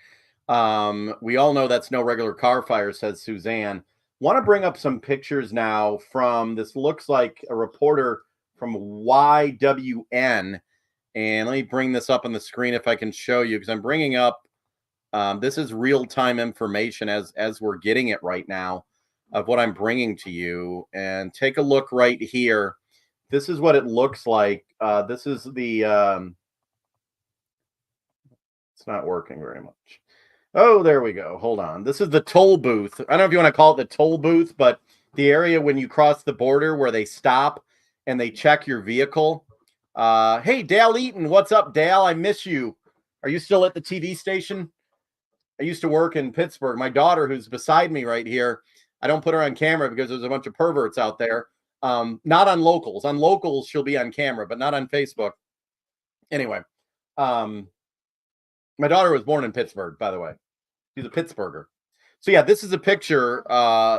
We all know that's no regular car fire, says Suzanne. Want to bring up some pictures now from this looks like a reporter from YWN. And let me bring this up on the screen if I can show you because I'm bringing up this is real-time information as we're getting it right now of what I'm bringing to you. And take a look right here. This is what it looks like. This is the it's not working very much. Oh, there we go. Hold on. This is the toll booth. I don't know if you want to call it the toll booth, but the area when you cross the border where they stop and they check your vehicle. Hey, Dale Eaton. What's up, Dale? I miss you. Are you still at the TV station? I used to work in Pittsburgh. My daughter, who's beside me right here, I don't put her on camera because there's a bunch of perverts out there. Not on locals. On locals, she'll be on camera, but not on Facebook. Anyway, my daughter was born in Pittsburgh, by the way. She's a Pittsburgher. So yeah, this is a picture.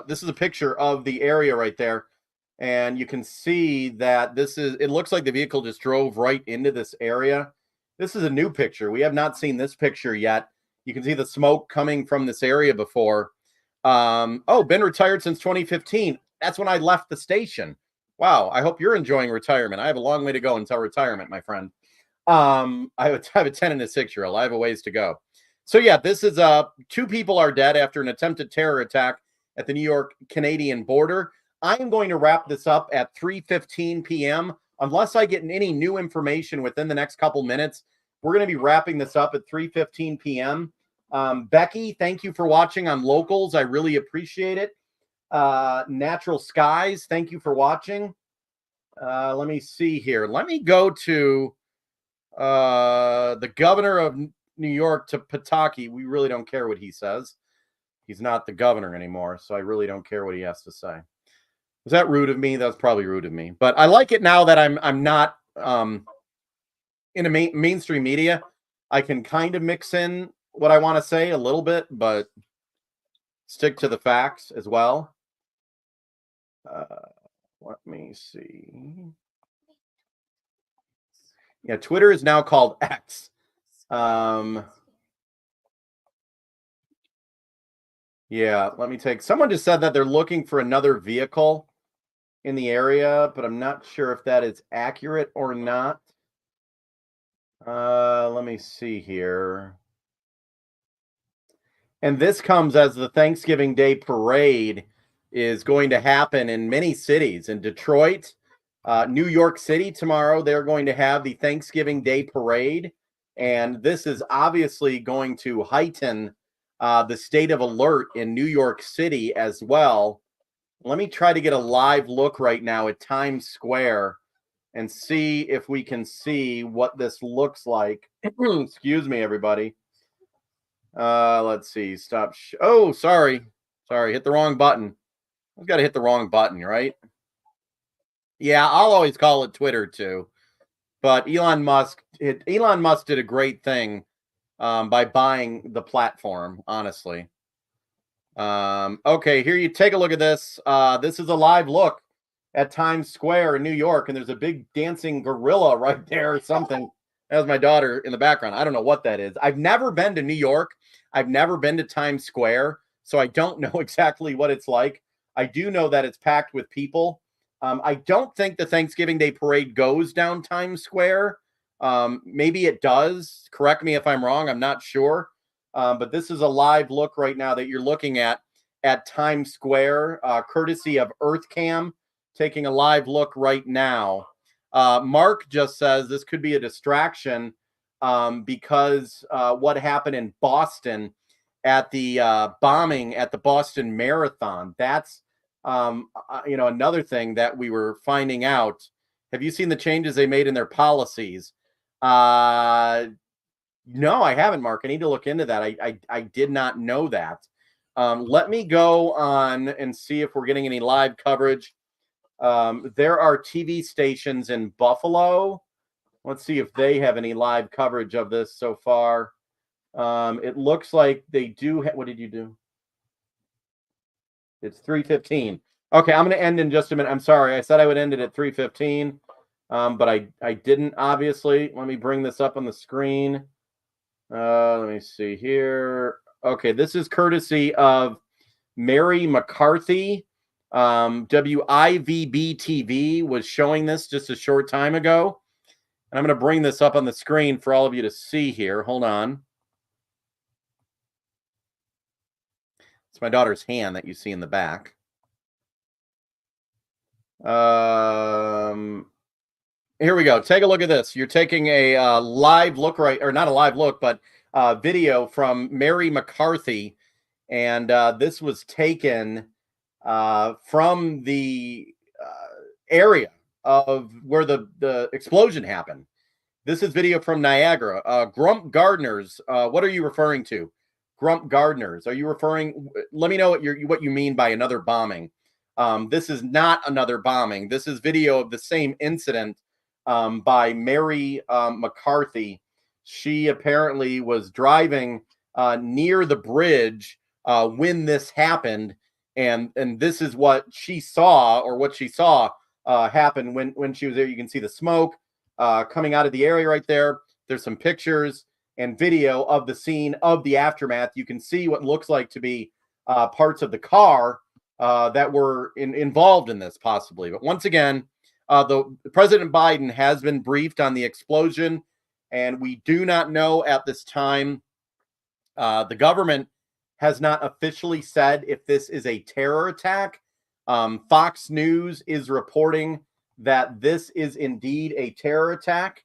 This is a picture of the area right there, and you can see that this is. It looks like the vehicle just drove right into this area. This is a new picture. We have not seen this picture yet. You can see the smoke coming from this area before. Oh, been retired since 2015. That's when I left the station. Wow. I hope you're enjoying retirement. I have a long way to go until retirement, my friend. I have a 10 and a 6-year-old. I have a ways to go. So yeah, this is two people are dead after an attempted terror attack at the New York Canadian border. I am going to wrap this up at 3:15 p.m. Unless I get any new information within the next couple minutes. We're going to be wrapping this up at 3:15 p.m. Becky, thank you for watching on Locals. I really appreciate it. Natural Skies, thank you for watching. Let me see here. Let me go to the governor of New York to Pataki. We really don't care what he says. He's not the governor anymore, so I really don't care what he has to say. Was that rude of me? That's probably rude of me. But I like it now that I'm not in a mainstream media. I can kind of mix in what I want to say a little bit, but stick to the facts as well. Let me see. Yeah, Twitter is now called X. Yeah, let me take. Someone just said that they're looking for another vehicle in the area, but I'm not sure if that is accurate or not. Let me see here. And this comes as the Thanksgiving Day parade is going to happen in many cities. In Detroit, New York City tomorrow, they're going to have the Thanksgiving Day parade. And this is obviously going to heighten the state of alert in New York City as well. Let me try to get a live look right now at Times Square and see if we can see what this looks like. Excuse me, everybody. Let's see. Stop. Oh, sorry. Hit the wrong button. I've got to hit the wrong button, right? Yeah, I'll always call it Twitter too. But Elon Musk did a great thing by buying the platform, honestly. Okay, here you take a look at this. This is a live look at Times Square in New York, and there's a big dancing gorilla right there or something. That's my daughter in the background. I don't know what that is. I've never been to New York. I've never been to Times Square, so I don't know exactly what it's like. I do know that it's packed with people. I don't think the Thanksgiving Day parade goes down Times Square. Maybe it does. Correct me if I'm wrong. I'm not sure. But this is a live look right now that you're looking at Times Square, courtesy of EarthCam, taking a live look right now. Mark just says this could be a distraction because what happened in Boston at the bombing at the Boston Marathon. That's another thing that we were finding out. Have you seen the changes they made in their policies? No, I haven't, Mark. I need to look into that. I did not know that. Let me go on and see if we're getting any live coverage. There are TV stations in Buffalo. Let's see if they have any live coverage of this so far. It looks like they do. What did you do? It's 3:15. Okay, I'm going to end in just a minute. I'm sorry. I said I would end it at 3:15, but I didn't, obviously. Let me bring this up on the screen. Let me see here. Okay, this is courtesy of Mary McCarthy. WIVB TV was showing this just a short time ago. And I'm going to bring this up on the screen for all of you to see here. Hold on. It's my daughter's hand that you see in the back. Here we go. Take a look at this. You're taking a live look, right, or not a live look, but video from Mary McCarthy. And this was taken from the area of where the explosion happened. This is video from Niagara. Grump Gardeners. What are you referring to? Grump Gardeners. Are you referring? Let me know what you mean by another bombing. This is not another bombing. This is video of the same incident by Mary McCarthy. She apparently was driving near the bridge when this happened, and this is what she saw, happen when she was there. You can see the smoke coming out of the area right there. There's some pictures and video of the scene of the aftermath. You can see what looks like to be parts of the car that were involved in this, possibly. But once again, the President Biden has been briefed on the explosion, and we do not know at this time. The government has not officially said if this is a terror attack. Fox News is reporting that this is indeed a terror attack.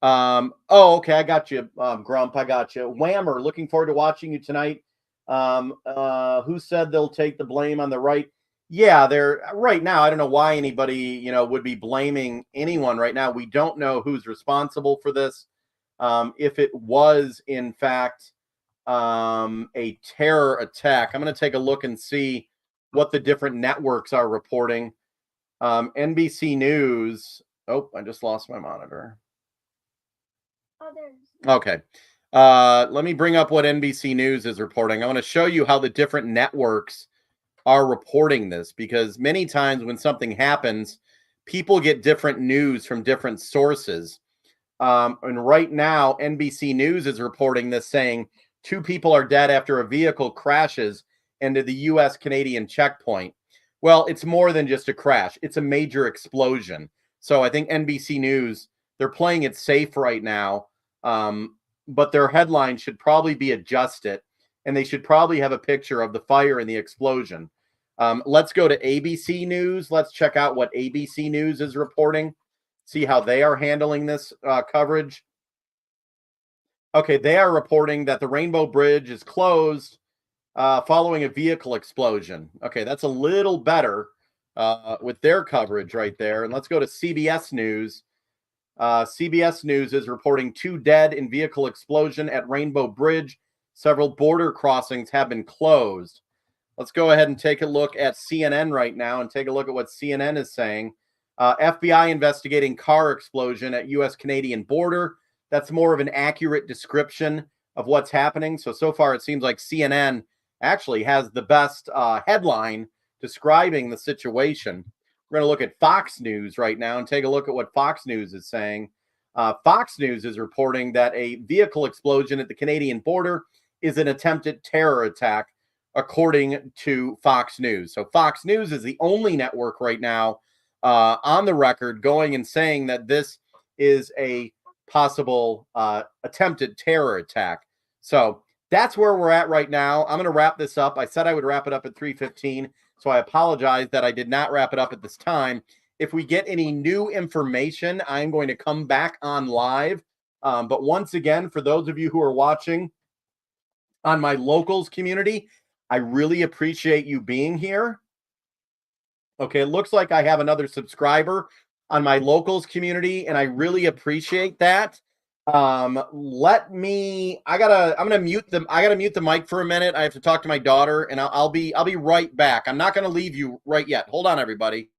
Okay, I got you, Grump. I got you. Whammer, looking forward to watching you tonight. Who said they'll take the blame on the right? Yeah, they're right now. I don't know why anybody, would be blaming anyone right now. We don't know who's responsible for this. If it was, in fact, a terror attack. I'm going to take a look and see what the different networks are reporting. NBC News. Oh, I just lost my monitor. Okay. Let me bring up what NBC News is reporting. I want to show you how the different networks are reporting this, because many times when something happens, people get different news from different sources. And right now, NBC News is reporting this, saying 2 people are dead after a vehicle crashes into the U.S.-Canadian checkpoint. Well, it's more than just a crash. It's a major explosion. So I think NBC News, they're playing it safe right now. But their headline should probably be adjusted. and they should probably have a picture of the fire and the explosion. Let's go to ABC News. Let's check out what ABC News is reporting, see how they are handling this coverage. Okay, they are reporting that the Rainbow Bridge is closed following a vehicle explosion. Okay, that's a little better with their coverage right there. And let's go to CBS News. CBS News is reporting 2 dead in vehicle explosion at Rainbow Bridge. Several border crossings have been closed. Let's go ahead and take a look at CNN right now and take a look at what CNN is saying. FBI investigating car explosion at U.S.-Canadian border. That's more of an accurate description of what's happening. So far, it seems like CNN actually has the best headline describing the situation. We're going to look at Fox News right now and take a look at what Fox News is saying. Fox News is reporting that a vehicle explosion at the Canadian border is an attempted terror attack, according to Fox News. So Fox News is the only network right now on the record going and saying that this is a possible attempted terror attack. So that's where we're at right now. I'm going to wrap this up. I said I would wrap it up at 3:15, so I apologize that I did not wrap it up at this time. If we get any new information, I'm going to come back on live. But once again, for those of you who are watching on my locals community, I really appreciate you being here. Okay, it looks like I have another subscriber on my locals community, and I really appreciate that. I'm gonna mute them. I gotta mute the mic for a minute. I have to talk to my daughter, and I'll be right back. I'm not gonna leave you right yet. Hold on, everybody.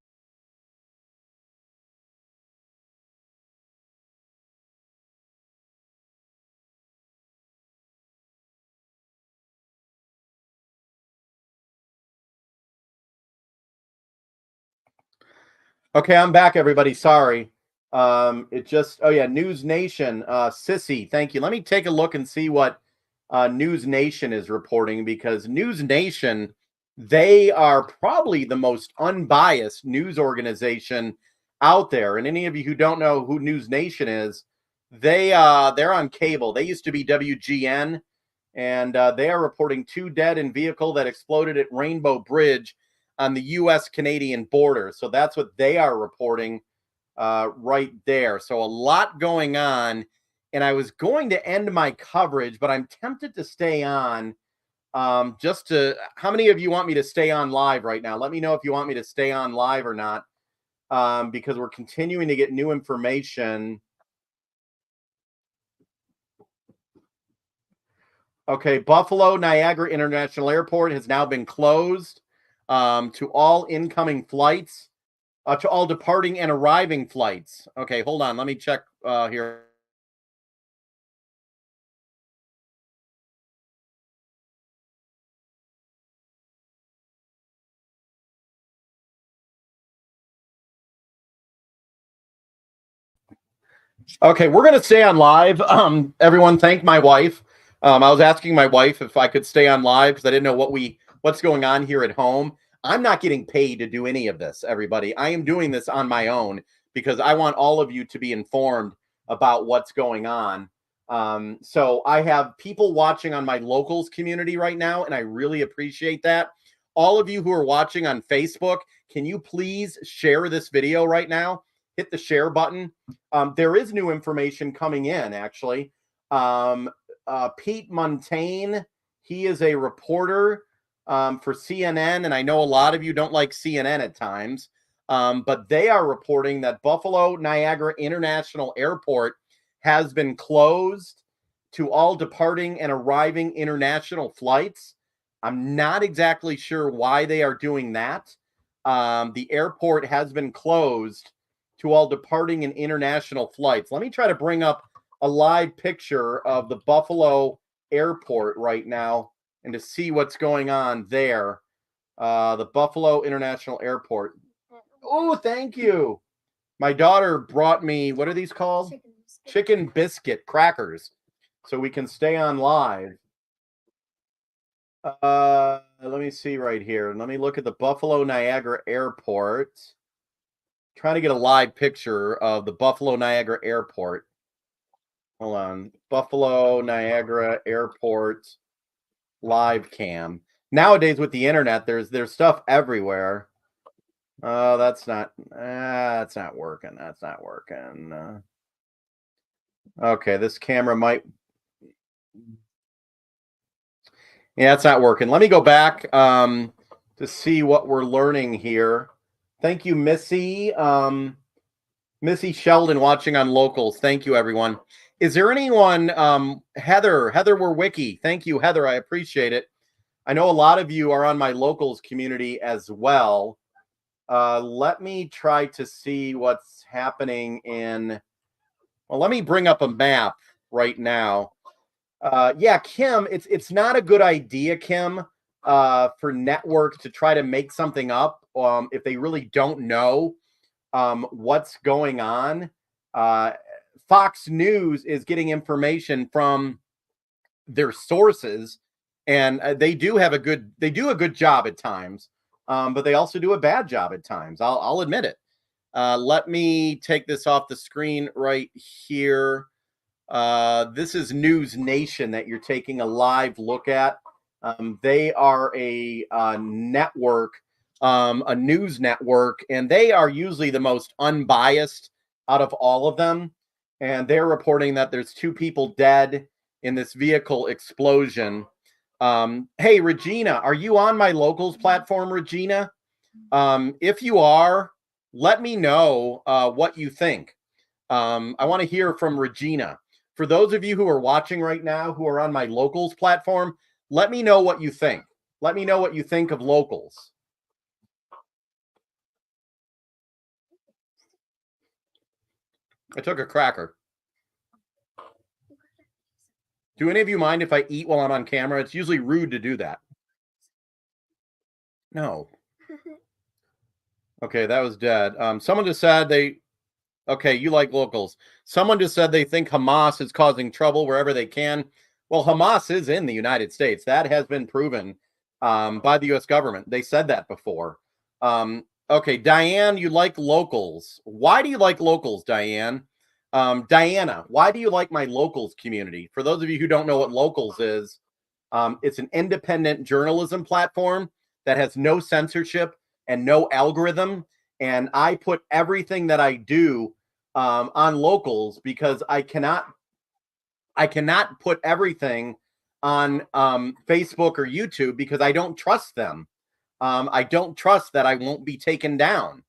Okay, I'm back, everybody. Sorry. Oh yeah, News Nation, Sissy, thank you. Let me take a look and see what News Nation is reporting, because News Nation, they are probably the most unbiased news organization out there. And any of you who don't know who News Nation is, they're on cable. They used to be WGN, and they are reporting 2 dead in vehicle that exploded at Rainbow Bridge on the U.S.-Canadian border. So that's what they are reporting right there. So a lot going on. And I was going to end my coverage, but I'm tempted to stay on. How many of you want me to stay on live right now? Let me know if you want me to stay on live or not, because we're continuing to get new information. Okay, Buffalo Niagara International Airport has now been closed to all incoming flights, to all departing and arriving flights. Okay, hold on. Let me check here. Okay, we're going to stay on live. Everyone, thank my wife. I was asking my wife if I could stay on live because I didn't know what's going on here at home. I'm not getting paid to do any of this, everybody. I am doing this on my own because I want all of you to be informed about what's going on. So I have people watching on my locals community right now, and I really appreciate that. All of you who are watching on Facebook, can you please share this video right now? Hit the share button. There is new information coming in, actually. Pete Montaigne, he is a reporter for CNN, and I know a lot of you don't like CNN at times, but they are reporting that Buffalo Niagara International Airport has been closed to all departing and arriving international flights. I'm not exactly sure why they are doing that. The airport has been closed to all departing and international flights. Let me try to bring up a live picture of the Buffalo airport right now and to see what's going on there. The Buffalo International Airport. Oh, thank you. My daughter brought me, what are these called? Chicken biscuit crackers, so we can stay on live. Let me see right here. Let me look at the Buffalo Niagara Airport. Trying to get a live picture of the Buffalo Niagara Airport. Hold on. Buffalo Niagara Airport. live cam. Nowadays with the internet, there's stuff everywhere. Oh, that's not working. That's not working. Okay, this camera might. Yeah, it's not working. Let me go back to see what we're learning here. Thank you, Missy. Missy Sheldon watching on Locals. Thank you, everyone. Is there anyone, Heather Werwicki? Thank you, Heather. I appreciate it. I know a lot of you are on my Locals community as well. Let me try to see what's happening in. Well, let me bring up a map right now. Yeah, Kim, it's not a good idea, Kim, for networks to try to make something up if they really don't know what's going on. Fox News is getting information from their sources, and they do a good job at times, but they also do a bad job at times. I'll admit it. Let me take this off the screen right here. This is News Nation that you're taking a live look at. They are a network, a news network, and they are usually the most unbiased out of all of them. And they're reporting that there's 2 people dead in this vehicle explosion. Hey, Regina, are you on my Locals platform, Regina? If you are, let me know what you think. I want to hear from Regina. For those of you who are watching right now, who are on my Locals platform, let me know what you think. Let me know what you think of Locals. I took a cracker. Do any of you mind if I eat while I'm on camera? It's usually rude to do that. No. Okay, that was dead. Someone just said okay, you like Locals. Someone just said they think Hamas is causing trouble wherever they can. Well, Hamas is in the United States. That has been proven by the U.S. government. They said that before. Okay, Diane, you like Locals. Why do you like Locals, Diane? Diana, why do you like my Locals community? For those of you who don't know what Locals is, it's an independent journalism platform that has no censorship and no algorithm. And I put everything that I do on Locals because I cannot put everything on Facebook or YouTube because I don't trust them. I don't trust that I won't be taken down.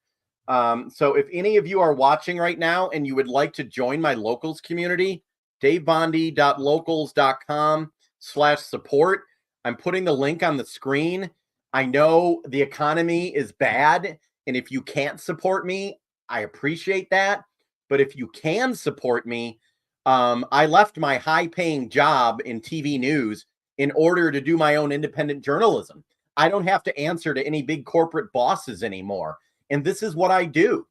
So if any of you are watching right now and you would like to join my Locals community, davebondi.locals.com/support. I'm putting the link on the screen. I know the economy is bad, and if you can't support me, I appreciate that. But if you can support me, I left my high-paying job in TV news in order to do my own independent journalism. I don't have to answer to any big corporate bosses anymore. And this is what I do.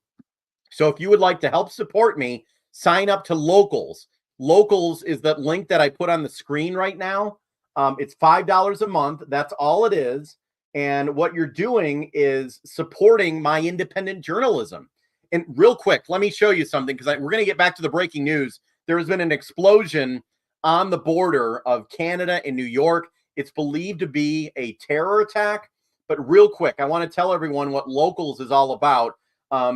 So if you would like to help support me, sign up to Locals. Locals is the link that I put on the screen right now. It's $5 a month. That's all it is. And what you're doing is supporting my independent journalism. And real quick, let me show you something because we're going to get back to the breaking news. There has been an explosion on the border of Canada and New York. It's believed to be a terror attack. But real quick, I want to tell everyone what Locals is all about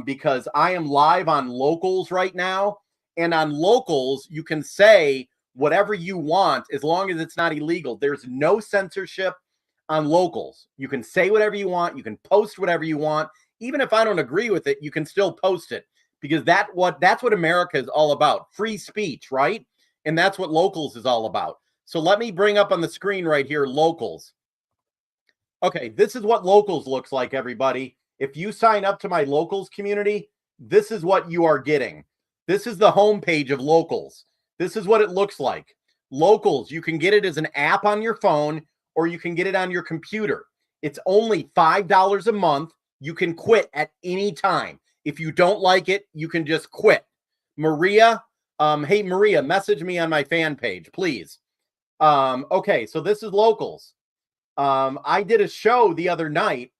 because I am live on Locals right now. And on Locals, you can say whatever you want as long as it's not illegal. There's no censorship on Locals. You can say whatever you want. You can post whatever you want. Even if I don't agree with it, you can still post it because that's what America is all about. Free speech, right? And that's what Locals is all about. So let me bring up on the screen right here, Locals. Okay, this is what Locals looks like, everybody. If you sign up to my Locals community, this is what you are getting. This is the homepage of Locals. This is what it looks like. Locals, you can get it as an app on your phone or you can get it on your computer. It's only $5 a month. You can quit at any time. If you don't like it, you can just quit. Maria, hey, Maria, message me on my fan page, please. Okay, so this is Locals. I did a show the other night,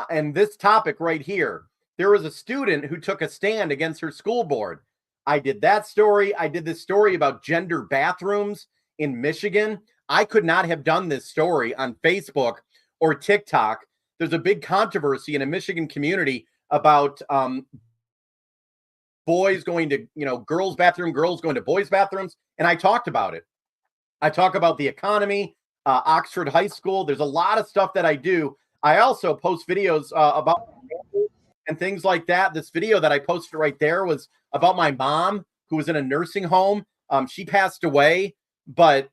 and this topic right here, there was a student who took a stand against her school board. I did that story. I did this story about gender bathrooms in Michigan. I could not have done this story on Facebook or TikTok. There's a big controversy in a Michigan community about boys going to, girls' bathroom, girls going to boys' bathrooms. And I talked about it. I talk about the economy, Oxford High School. There's a lot of stuff that I do. I also post videos about and things like that. This video that I posted right there was about my mom who was in a nursing home. She passed away, but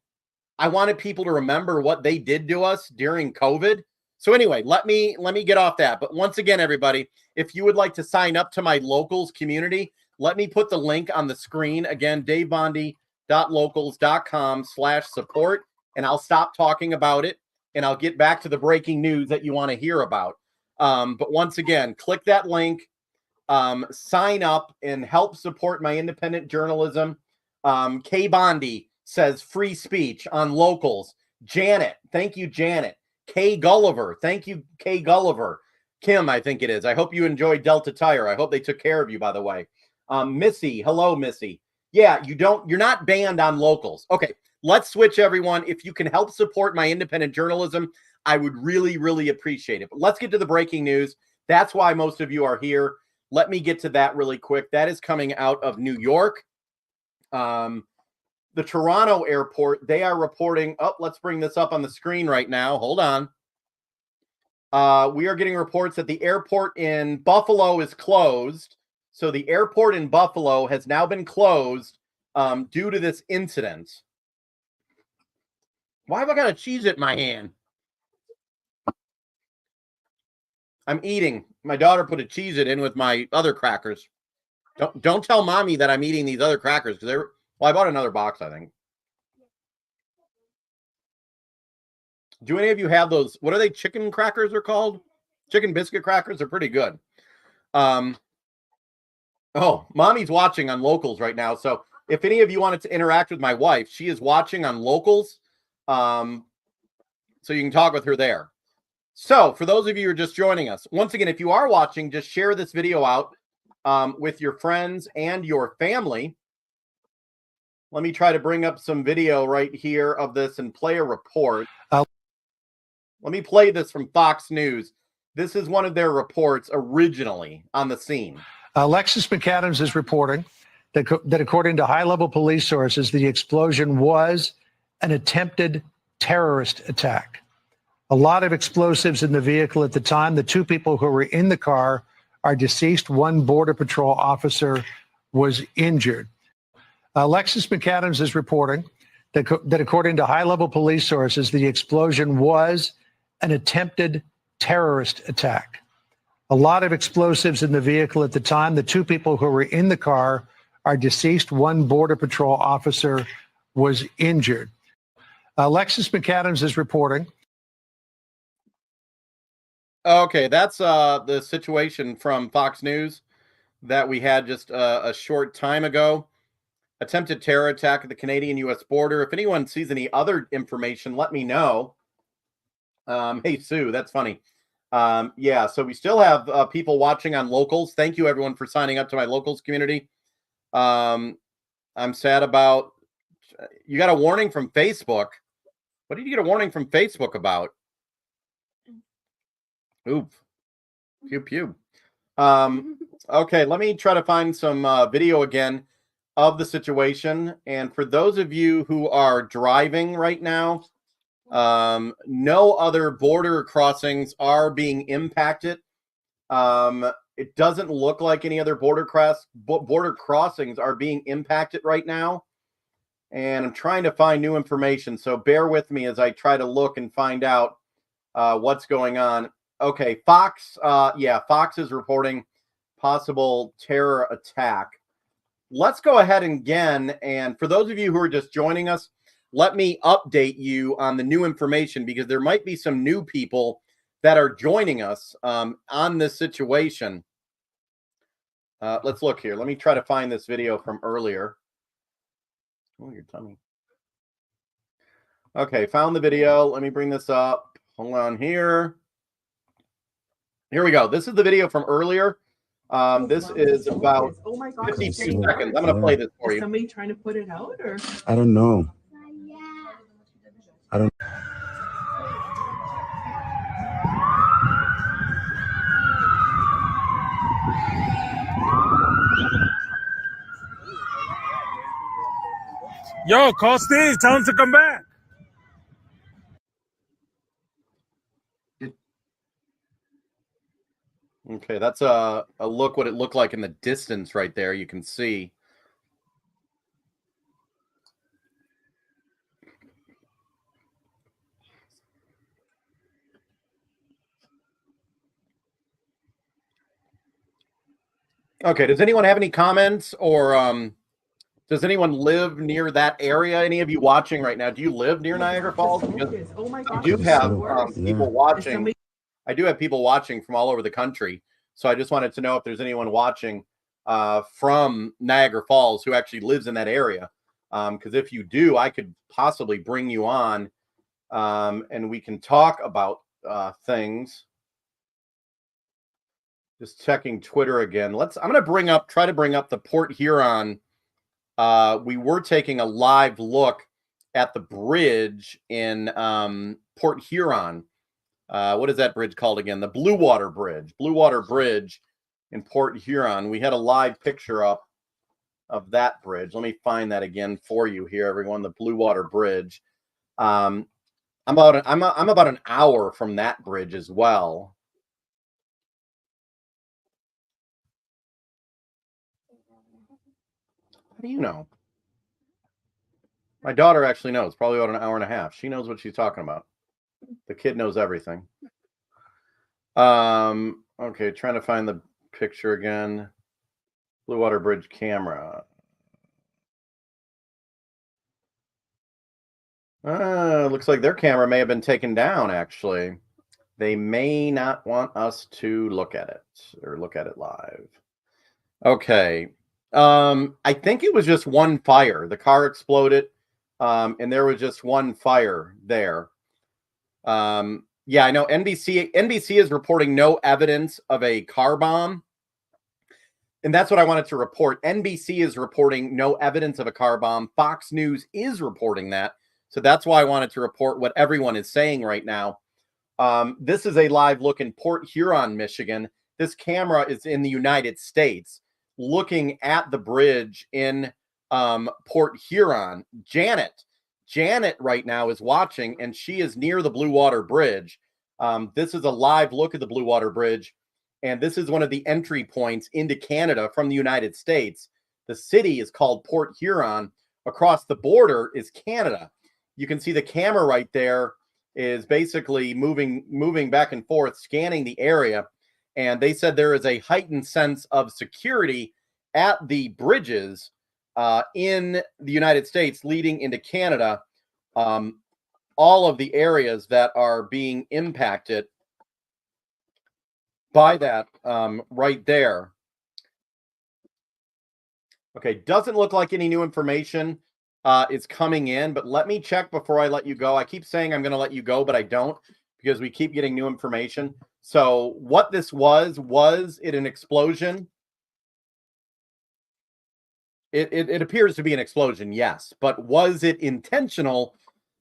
I wanted people to remember what they did to us during COVID. So anyway, let me get off that. But once again, everybody, if you would like to sign up to my locals community, let me put the link on the screen. Again, davebondy.locals.com/support, and I'll stop talking about it, and I'll get back to the breaking news that you want to hear about. But once again, click that link, sign up, and help support my independent journalism. K Bondy says free speech on locals. Janet, thank you, Janet. Kay Gulliver, thank you, Kay Gulliver. Kim, I think it is. I hope you enjoyed Delta Tire. I hope they took care of you, by the way. Missy, hello, Missy. Yeah, you're not banned on locals. Okay, let's switch, everyone. If you can help support my independent journalism, I would really, really appreciate it. But let's get to the breaking news. That's why most of you are here. Let me get to that really quick. That is coming out of New York. The Toronto airport, they are reporting, let's bring this up on the screen right now. Hold on. We are getting reports that the airport in Buffalo is closed. So the airport in Buffalo has now been closed due to this incident. Why have I got a Cheez-It in my hand? I'm eating. My daughter put a Cheez-It in with my other crackers. Don't tell mommy that I'm eating these other crackers because they're. Well, I bought another box, I think. Do any of you have those? What are they? Chicken crackers are called? Chicken biscuit crackers are pretty good. Oh, mommy's watching on locals right now. So if any of you wanted to interact with my wife, she is watching on locals. So you can talk with her there. So for those of you who are just joining us, once again, if you are watching, just share this video out with your friends and your family. Let me try to bring up some video right here of this and play a report. Let me play this from Fox News. This is one of their reports originally on the scene. Alexis McAdams is reporting that according to high-level police sources, the explosion was an attempted terrorist attack. A lot of explosives in the vehicle at the time. The two people who were in the car are deceased. One Border Patrol officer was injured. Alexis McAdams is reporting that according to high-level police sources, the explosion was an attempted terrorist attack. A lot of explosives in the vehicle at the time. The two people who were in the car are deceased. One Border Patrol officer was injured. Alexis McAdams is reporting. Okay, that's the situation from Fox News that we had just a short time ago. Attempted terror attack at the Canadian-U.S. border. If anyone sees any other information, let me know. Hey, Sue, that's funny. Yeah, so we still have people watching on locals. Thank you, everyone, for signing up to my locals community. I'm sad about... You got a warning from Facebook. What did you get a warning from Facebook about? Oop. Pew, pew. Okay, let me try to find some video again of the situation. And for those of you who are driving right now, no other border crossings are being impacted. It doesn't look like any other border crossings are being impacted right now. And I'm trying to find new information. So bear with me as I try to look and find out what's going on. Okay, Fox. Yeah, Fox is reporting possible terror attack. Let's go ahead again. And for those of you who are just joining us, let me update you on the new information because there might be some new people that are joining us on this situation. Let's look here. Let me try to find this video from earlier. Oh, your tummy. Okay, found the video. Let me bring this up. Hold on here. Here we go. This is the video from earlier. This is about 52 seconds. I'm going to play this for you. Is somebody trying to put it out, or? I don't know. I don't. Yo, call Steve. Tell him to come back. Okay, that's a look what it looked like in the distance right there. You can see. Okay, does anyone have any comments or does anyone live near that area? Any of you watching right now? Do you live near Niagara Falls? Because Oh my I gosh, do it's have worse. people Is watching. somebody- I do have people watching from all over the country. So I just wanted to know if there's anyone watching from Niagara Falls who actually lives in that area. Because if you do, I could possibly bring you on and we can talk about things. Just checking Twitter again. I'm going to try to bring up the Port Huron. We were taking a live look at the bridge in Port Huron. What is that bridge called again? The Blue Water Bridge. Blue Water Bridge in Port Huron. We had a live picture up of that bridge. Let me find that again for you here, everyone. The Blue Water Bridge. I'm about an hour from that bridge as well. How do you know? My daughter actually knows. Probably about an hour and a half. She knows what she's talking about. The kid knows everything. Okay, trying to find the picture again. Blue Water Bridge camera. Looks like their camera may have been taken down, actually. They may not want us to look at it or look at it live. Okay. I think it was just one fire. The car exploded, and there was just one fire there. Yeah, I know NBC is reporting no evidence of a car bomb. And that's what I wanted to report. NBC is reporting no evidence of a car bomb. Fox News is reporting that. So that's why I wanted to report what everyone is saying right now. This is a live look in Port Huron, Michigan. This camera is in the United States looking at the bridge in Port Huron. Janet right now is watching, and she is near the Blue Water Bridge. This is a live look at the Blue Water Bridge, and this is one of the entry points into Canada from the United States. The city is called Port Huron. Across the border is Canada. You can see the camera right there is basically moving back and forth, scanning the area. And they said there is a heightened sense of security at the bridges in the United States leading into Canada. All of the areas that are being impacted by that right there. Okay, doesn't look like any new information is coming in, but let me check before I let you go. I keep saying I'm going to let you go, but I don't because we keep getting new information. So what this was it an explosion? It appears to be an explosion, yes. But was it intentional?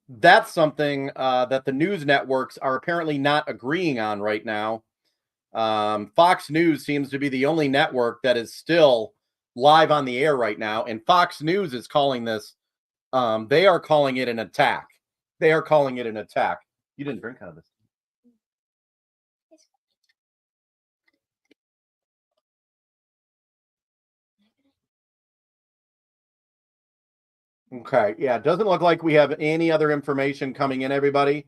That's something that the news networks are apparently not agreeing on right now. Fox News seems to be the only network that is still live on the air right now. And Fox News is calling this, they are calling it an attack. They are calling it an attack. You didn't drink out of this. Okay. Yeah. It doesn't look like we have any other information coming in, everybody.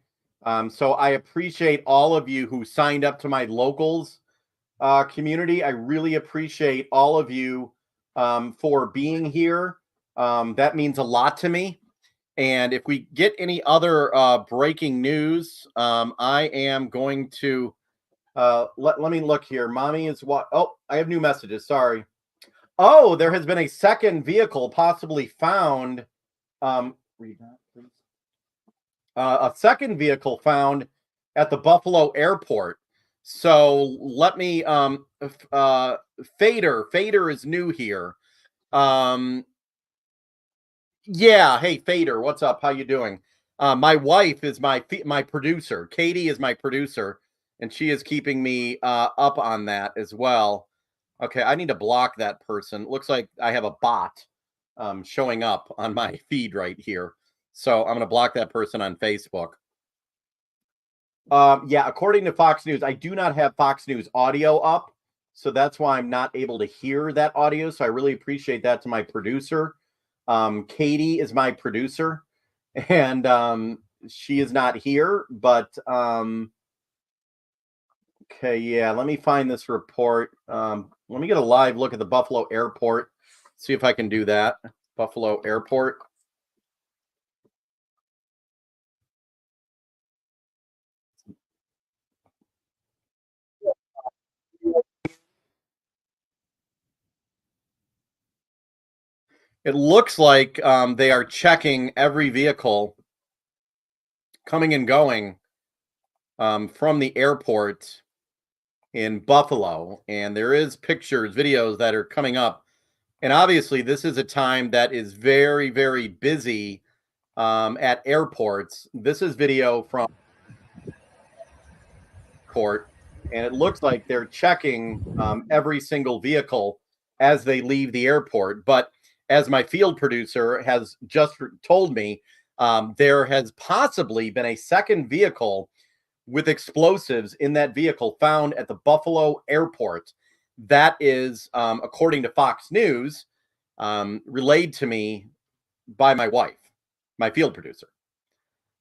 So I appreciate all of you who signed up to my locals community. I really appreciate all of you for being here. That means a lot to me. And if we get any other breaking news, I am going to let me look here. Mommy is what? Oh, I have new messages. Sorry. Oh, there has been a second vehicle possibly found. Read that, please. A second vehicle found at the Buffalo airport. So let me Fader is new here. Yeah, hey Fader, what's up? How you doing? My wife is my producer. Katie is my producer, and she is keeping me up on that as well. Okay, I need to block that person. Looks like I have a bot showing up on my feed right here. So I'm going to block that person on Facebook. Yeah, according to Fox News, I do not have Fox News audio up. So that's why I'm not able to hear that audio. So I really appreciate that to my producer. Katie is my producer, and she is not here. But okay, yeah, let me find this report. Let me get a live look at the Buffalo Airport. See if I can do that. Buffalo Airport. It looks like they are checking every vehicle coming and going from the airport in Buffalo. And there is pictures, videos that are coming up. And obviously, this is a time that is very, very busy at airports. This is video from court, and it looks like they're checking every single vehicle as they leave the airport. But as my field producer has just told me, there has possibly been a second vehicle with explosives in that vehicle found at the Buffalo airport. That is, according to Fox News, relayed to me by my wife, my field producer.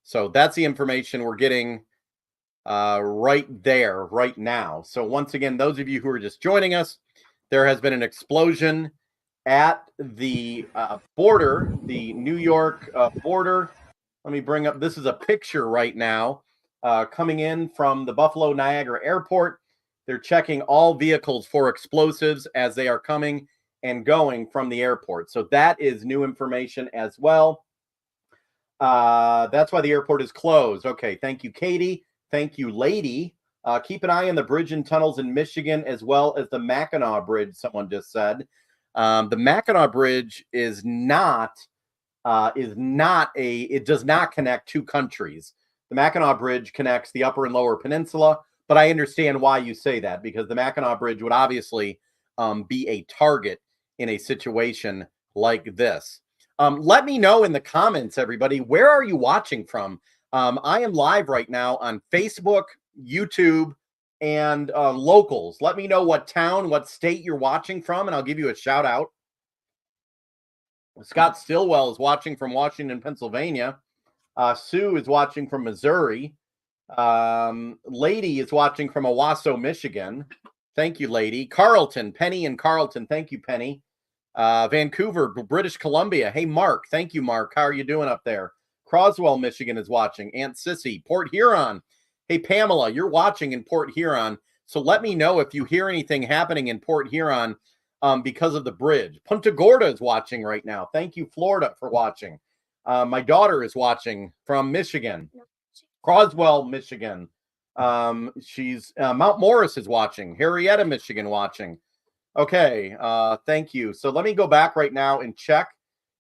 So that's the information we're getting right there, right now. So once again, those of you who are just joining us, there has been an explosion at the border, the New York border. Let me bring up, this is a picture right now coming in from the Buffalo Niagara Airport. They're checking all vehicles for explosives as they are coming and going from the airport. So that is new information as well. That's why the airport is closed. Okay, thank you, Katie. Thank you, lady. Keep an eye on the bridge and tunnels in Michigan as well as the Mackinac Bridge, someone just said. The Mackinac Bridge is not it does not connect two countries. The Mackinac Bridge connects the upper and lower peninsula, but I understand why you say that, because the Mackinac Bridge would obviously be a target in a situation like this. Let me know in the comments, everybody, where are you watching from? I am live right now on Facebook, YouTube, and locals. Let me know what town, what state you're watching from, and I'll give you a shout out. Scott Stillwell is watching from Washington, Pennsylvania. Sue is watching from Missouri. Lady is watching from Owasso, Michigan. Thank you, Lady. Carlton, Penny and Carlton. Thank you, Penny. Vancouver, British Columbia. Hey, Mark. Thank you, Mark. How are you doing up there? Croswell, Michigan is watching. Aunt Sissy, Port Huron. Hey, Pamela, you're watching in Port Huron. So let me know if you hear anything happening in Port Huron because of the bridge. Punta Gorda is watching right now. Thank you, Florida, for watching. My daughter is watching from Michigan. Croswell, Michigan. She's Mount Morris is watching. Harrietta, Michigan, watching. Okay, thank you. So let me go back right now and check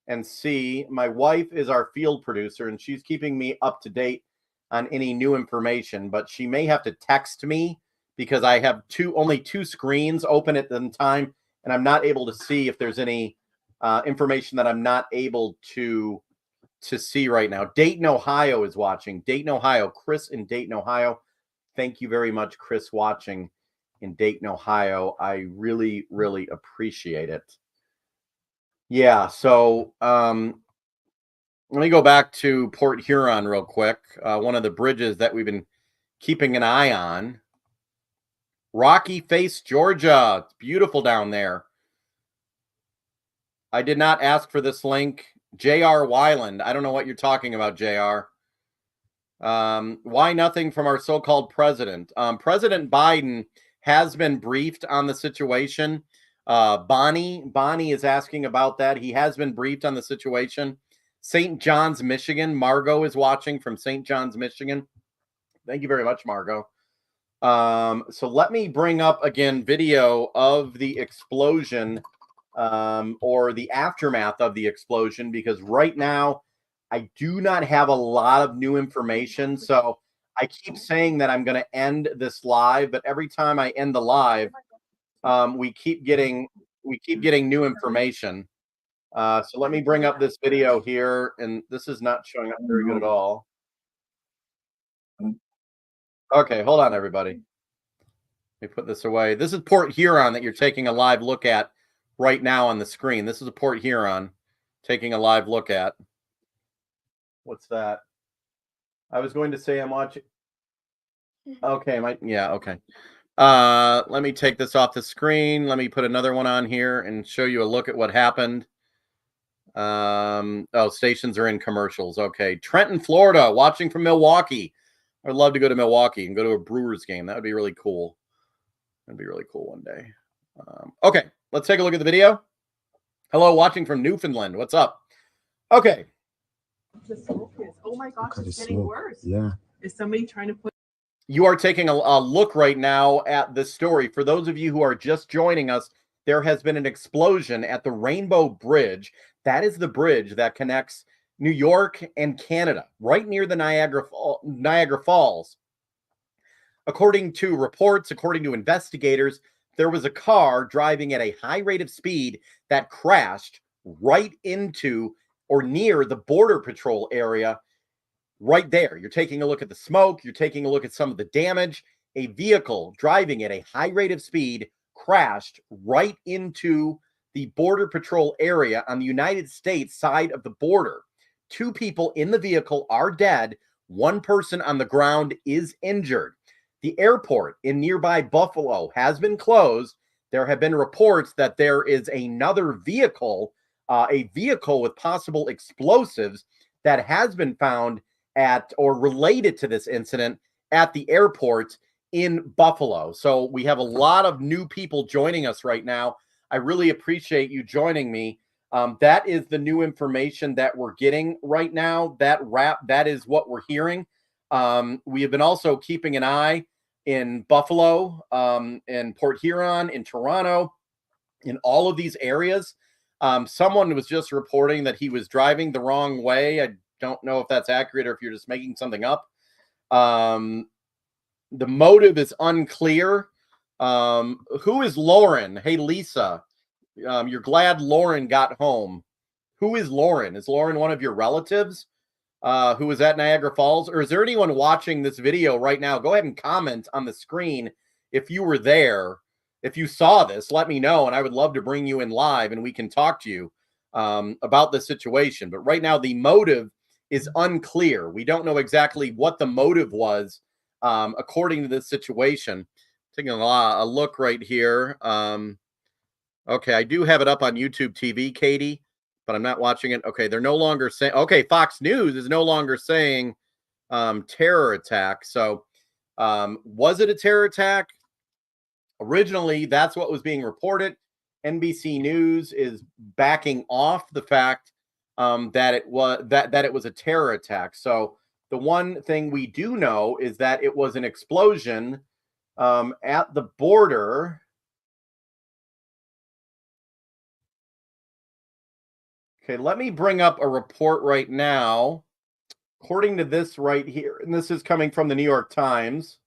and see. My wife is our field producer, and she's keeping me up to date on any new information, but she may have to text me because I have only two screens open at the time, and I'm not able to see if there's any information that I'm not able to see right now. Dayton, Ohio is watching. Dayton, Ohio. Chris in Dayton, Ohio. Thank you very much, Chris, watching in Dayton, Ohio. I really, really appreciate it. Yeah, so let me go back to Port Huron real quick. One of the bridges that we've been keeping an eye on. Rocky Face, Georgia. It's beautiful down there. I did not ask for this link. J.R. Weiland. I don't know what you're talking about, J.R. Why nothing from our so-called president? President Biden has been briefed on the situation. Bonnie is asking about that. He has been briefed on the situation. St. John's, Michigan. Margot is watching from St. John's, Michigan. Thank you very much, Margot. So let me bring up again video of the explosion or the aftermath of the explosion, because right now I do not have a lot of new information, so I keep saying that I'm going to end this live, but every time I end the live, we keep getting new information. So let me bring up this video here, and this is not showing up very good at all. Okay, hold on, everybody. Let me put this away. This is Port Huron that you're taking a live look at right now on the screen. This is a Port Huron taking a live look at. What's that? I was going to say I'm watching. Okay, okay. Let me take this off the screen. Let me put another one on here and show you a look at what happened. Oh, stations are in commercials. Okay. Trenton, Florida, watching from Milwaukee. I'd love to go to Milwaukee and go to a Brewers game. That would be really cool. That'd be really cool one day. Okay, let's take a look at the video. Hello, watching from Newfoundland. What's up? Okay. The smoke is. Oh my gosh, Look at it's the getting smoke. worse. Yeah. Is somebody trying to put? You are taking a look right now at this story. For those of you who are just joining us, there has been an explosion at the Rainbow Bridge. That is the bridge that connects New York and Canada, right near the Niagara Falls. According to reports, according to investigators, there was a car driving at a high rate of speed that crashed right into or near the Border Patrol area right there. You're taking a look at the smoke. You're taking a look at some of the damage. A vehicle driving at a high rate of speed crashed right into the Border Patrol area on the United States side of the border. 2 people in the vehicle are dead. 1 person on the ground is injured. The airport in nearby Buffalo has been closed. There have been reports that there is another vehicle, a vehicle with possible explosives that has been found at or related to this incident at the airport in Buffalo. So we have a lot of new people joining us right now. I really appreciate you joining me. That is the new information that we're getting right now. That is what we're hearing. We have been also keeping an eye in Buffalo, in Port Huron, in Toronto, in all of these areas. Someone was just reporting that he was driving the wrong way. I don't know if that's accurate or if you're just making something up. The motive is unclear. Who is Lauren? Hey, Lisa, you're glad Lauren got home. Who is Lauren? Is Lauren one of your relatives who was at Niagara Falls? Or is there anyone watching this video right now? Go ahead and comment on the screen if you were there. If you saw this, let me know, and I would love to bring you in live and we can talk to you about the situation. But right now, the motive is unclear. We don't know exactly what the motive was according to this situation. Taking a look right here. Okay, I do have it up on YouTube TV, Katie, but I'm not watching it. Okay, they're no longer saying. Okay, Fox News is no longer saying terror attack. So, was it a terror attack? Originally, that's what was being reported. NBC News is backing off the fact that it was a terror attack. So, the one thing we do know is that it was an explosion at the border. Okay, let me bring up a report right now. According to this right here, and this is coming from the New York Times.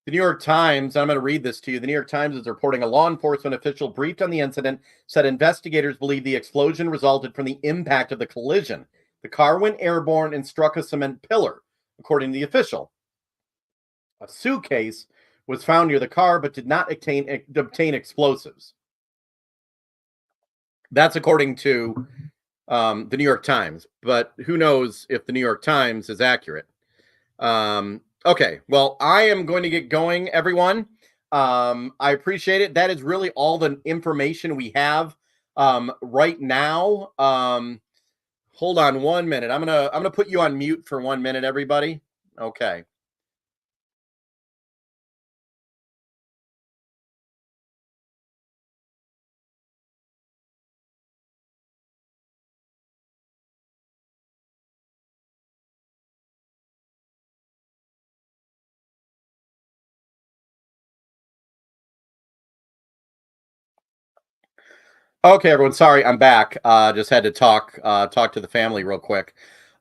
The New York Times, I'm going to read this to you. The New York Times is reporting a law enforcement official briefed on the incident said investigators believe the explosion resulted from the impact of the collision. The car went airborne and struck a cement pillar, according to the official. A suitcase was found near the car but did not obtain explosives. That's according to the New York Times, but who knows if the New York Times is accurate. Okay, well, I am going to get going, everyone. I appreciate it. That is really all the information we have right now. Hold on 1 minute. I'm gonna put you on mute for 1 minute, everybody. Okay. Okay, everyone. Sorry, I'm back. Just had to talk to the family real quick.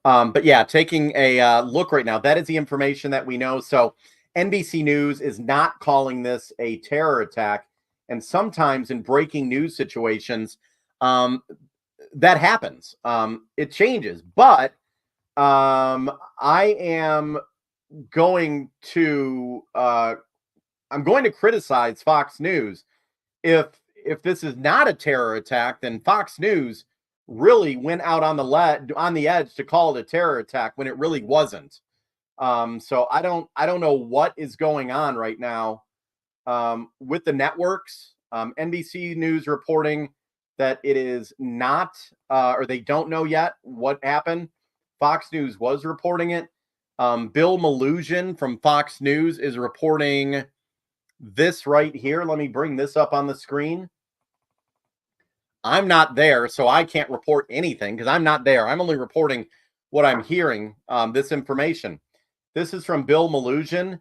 But yeah, taking a look right now. That is the information that we know. So NBC News is not calling this a terror attack, and sometimes in breaking news situations, um, that happens. It changes, but I am going to I'm going to criticize Fox News if this is not a terror attack, then Fox News really went out on the edge to call it a terror attack when it really wasn't. So I don't know what is going on right now with the networks. NBC News reporting that it is not, or they don't know yet what happened. Fox News was reporting it. Bill Malusian from Fox News is reporting this right here. Let me bring this up on the screen. I'm not there, so I can't report anything because I'm not there. I'm only reporting what I'm hearing, this information. This is from Bill Malusian.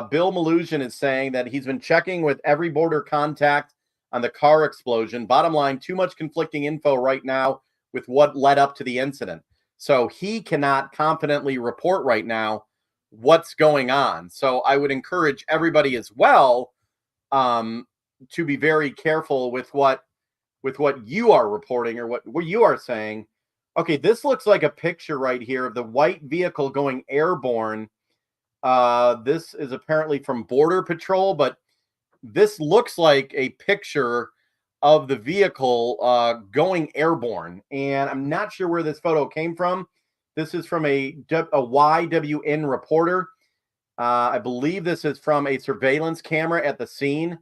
Bill Malusian is saying that he's been checking with every border contact on the car explosion. Bottom line, too much conflicting info right now with what led up to the incident. So he cannot confidently report right now what's going on. So I would encourage everybody as well to be very careful with what you are reporting or what you are saying. Okay, this looks like a picture right here of the white vehicle going airborne. This is apparently from Border Patrol, but this looks like a picture of the vehicle going airborne. And I'm not sure where this photo came from. This is from a YWN reporter. I believe this is from a surveillance camera at the scene.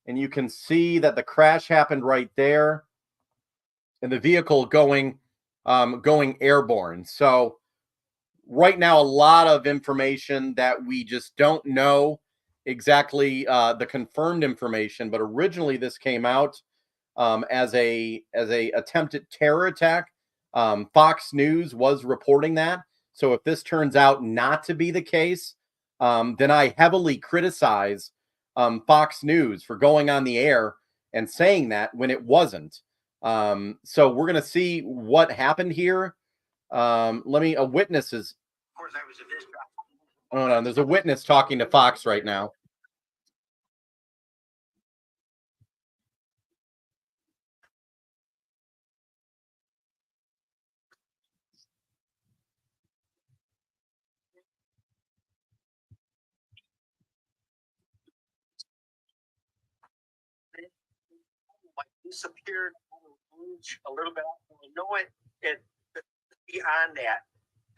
And you can see that the crash happened right there and the vehicle going airborne. So right now, a lot of information that we just don't know exactly the confirmed information. But originally, this came out as a attempted terror attack. Fox News was reporting that. So if this turns out not to be the case, then I heavily criticize Fox News for going on the air and saying that when it wasn't. So we're going to see what happened here. A witness is. Hold on, there's a witness talking to Fox right now. Disappeared a little bit. I know it beyond that.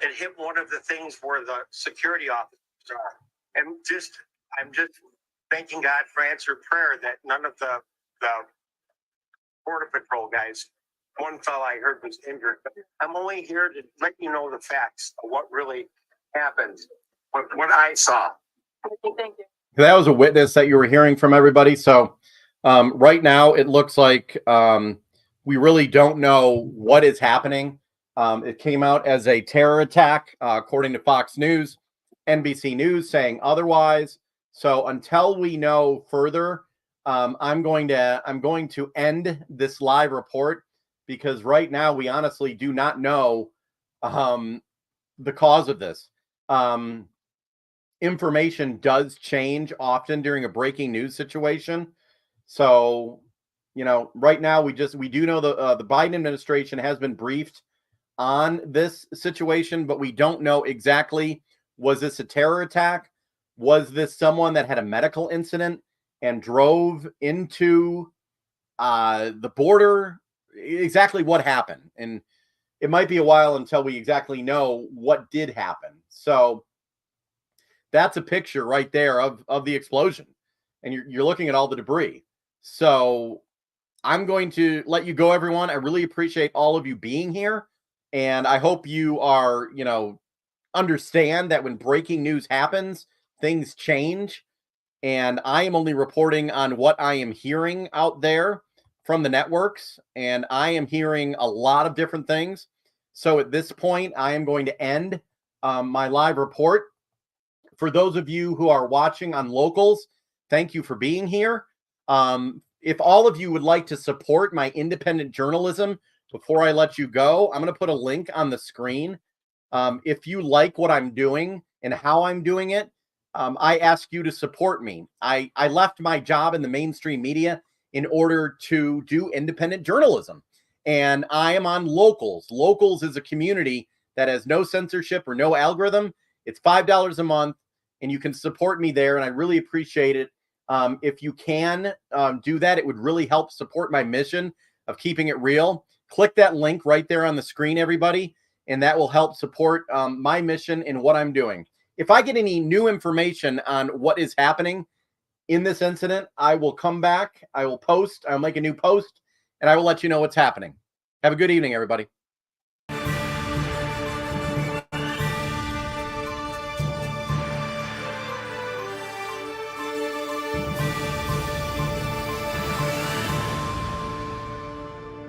It hit one of the things where the security officers are, and I'm just thanking God for answered prayer that none of the border patrol guys. One fellow I heard was injured, but I'm only here to let you know the facts of what really happened, what I saw. Thank you. That was a witness that you were hearing from, everybody. So right now, it looks like we really don't know what is happening. It came out as a terror attack, according to Fox News, NBC News saying otherwise. So until we know further, I'm going to end this live report because right now we honestly do not know the cause of this. Information does change often during a breaking news situation. So, right now we do know the Biden administration has been briefed on this situation, but we don't know exactly, was this a terror attack? Was this someone that had a medical incident and drove into the border? Exactly what happened. And it might be a while until we exactly know what did happen. So that's a picture right there of the explosion. And you're looking at all the debris. So I'm going to let you go, everyone. I really appreciate all of you being here. And I hope you are, understand that when breaking news happens, things change. And I am only reporting on what I am hearing out there from the networks. And I am hearing a lot of different things. So at this point, I am going to end my live report. For those of you who are watching on locals, thank you for being here. if all of you would like to support my independent journalism, before I let you go, I'm going to put a link on the screen. If you like what I'm doing and how I'm doing it, I ask you to support me. I left my job in the mainstream media in order to do independent journalism. And I am on Locals. Locals is a community that has no censorship or no algorithm. It's $5 a month, and you can support me there. And I really appreciate it. If you can do that, it would really help support my mission of keeping it real. Click that link right there on the screen, everybody, and that will help support my mission and what I'm doing. If I get any new information on what is happening in this incident, I will come back. I will post. I'll make a new post, and I will let you know what's happening. Have a good evening, everybody.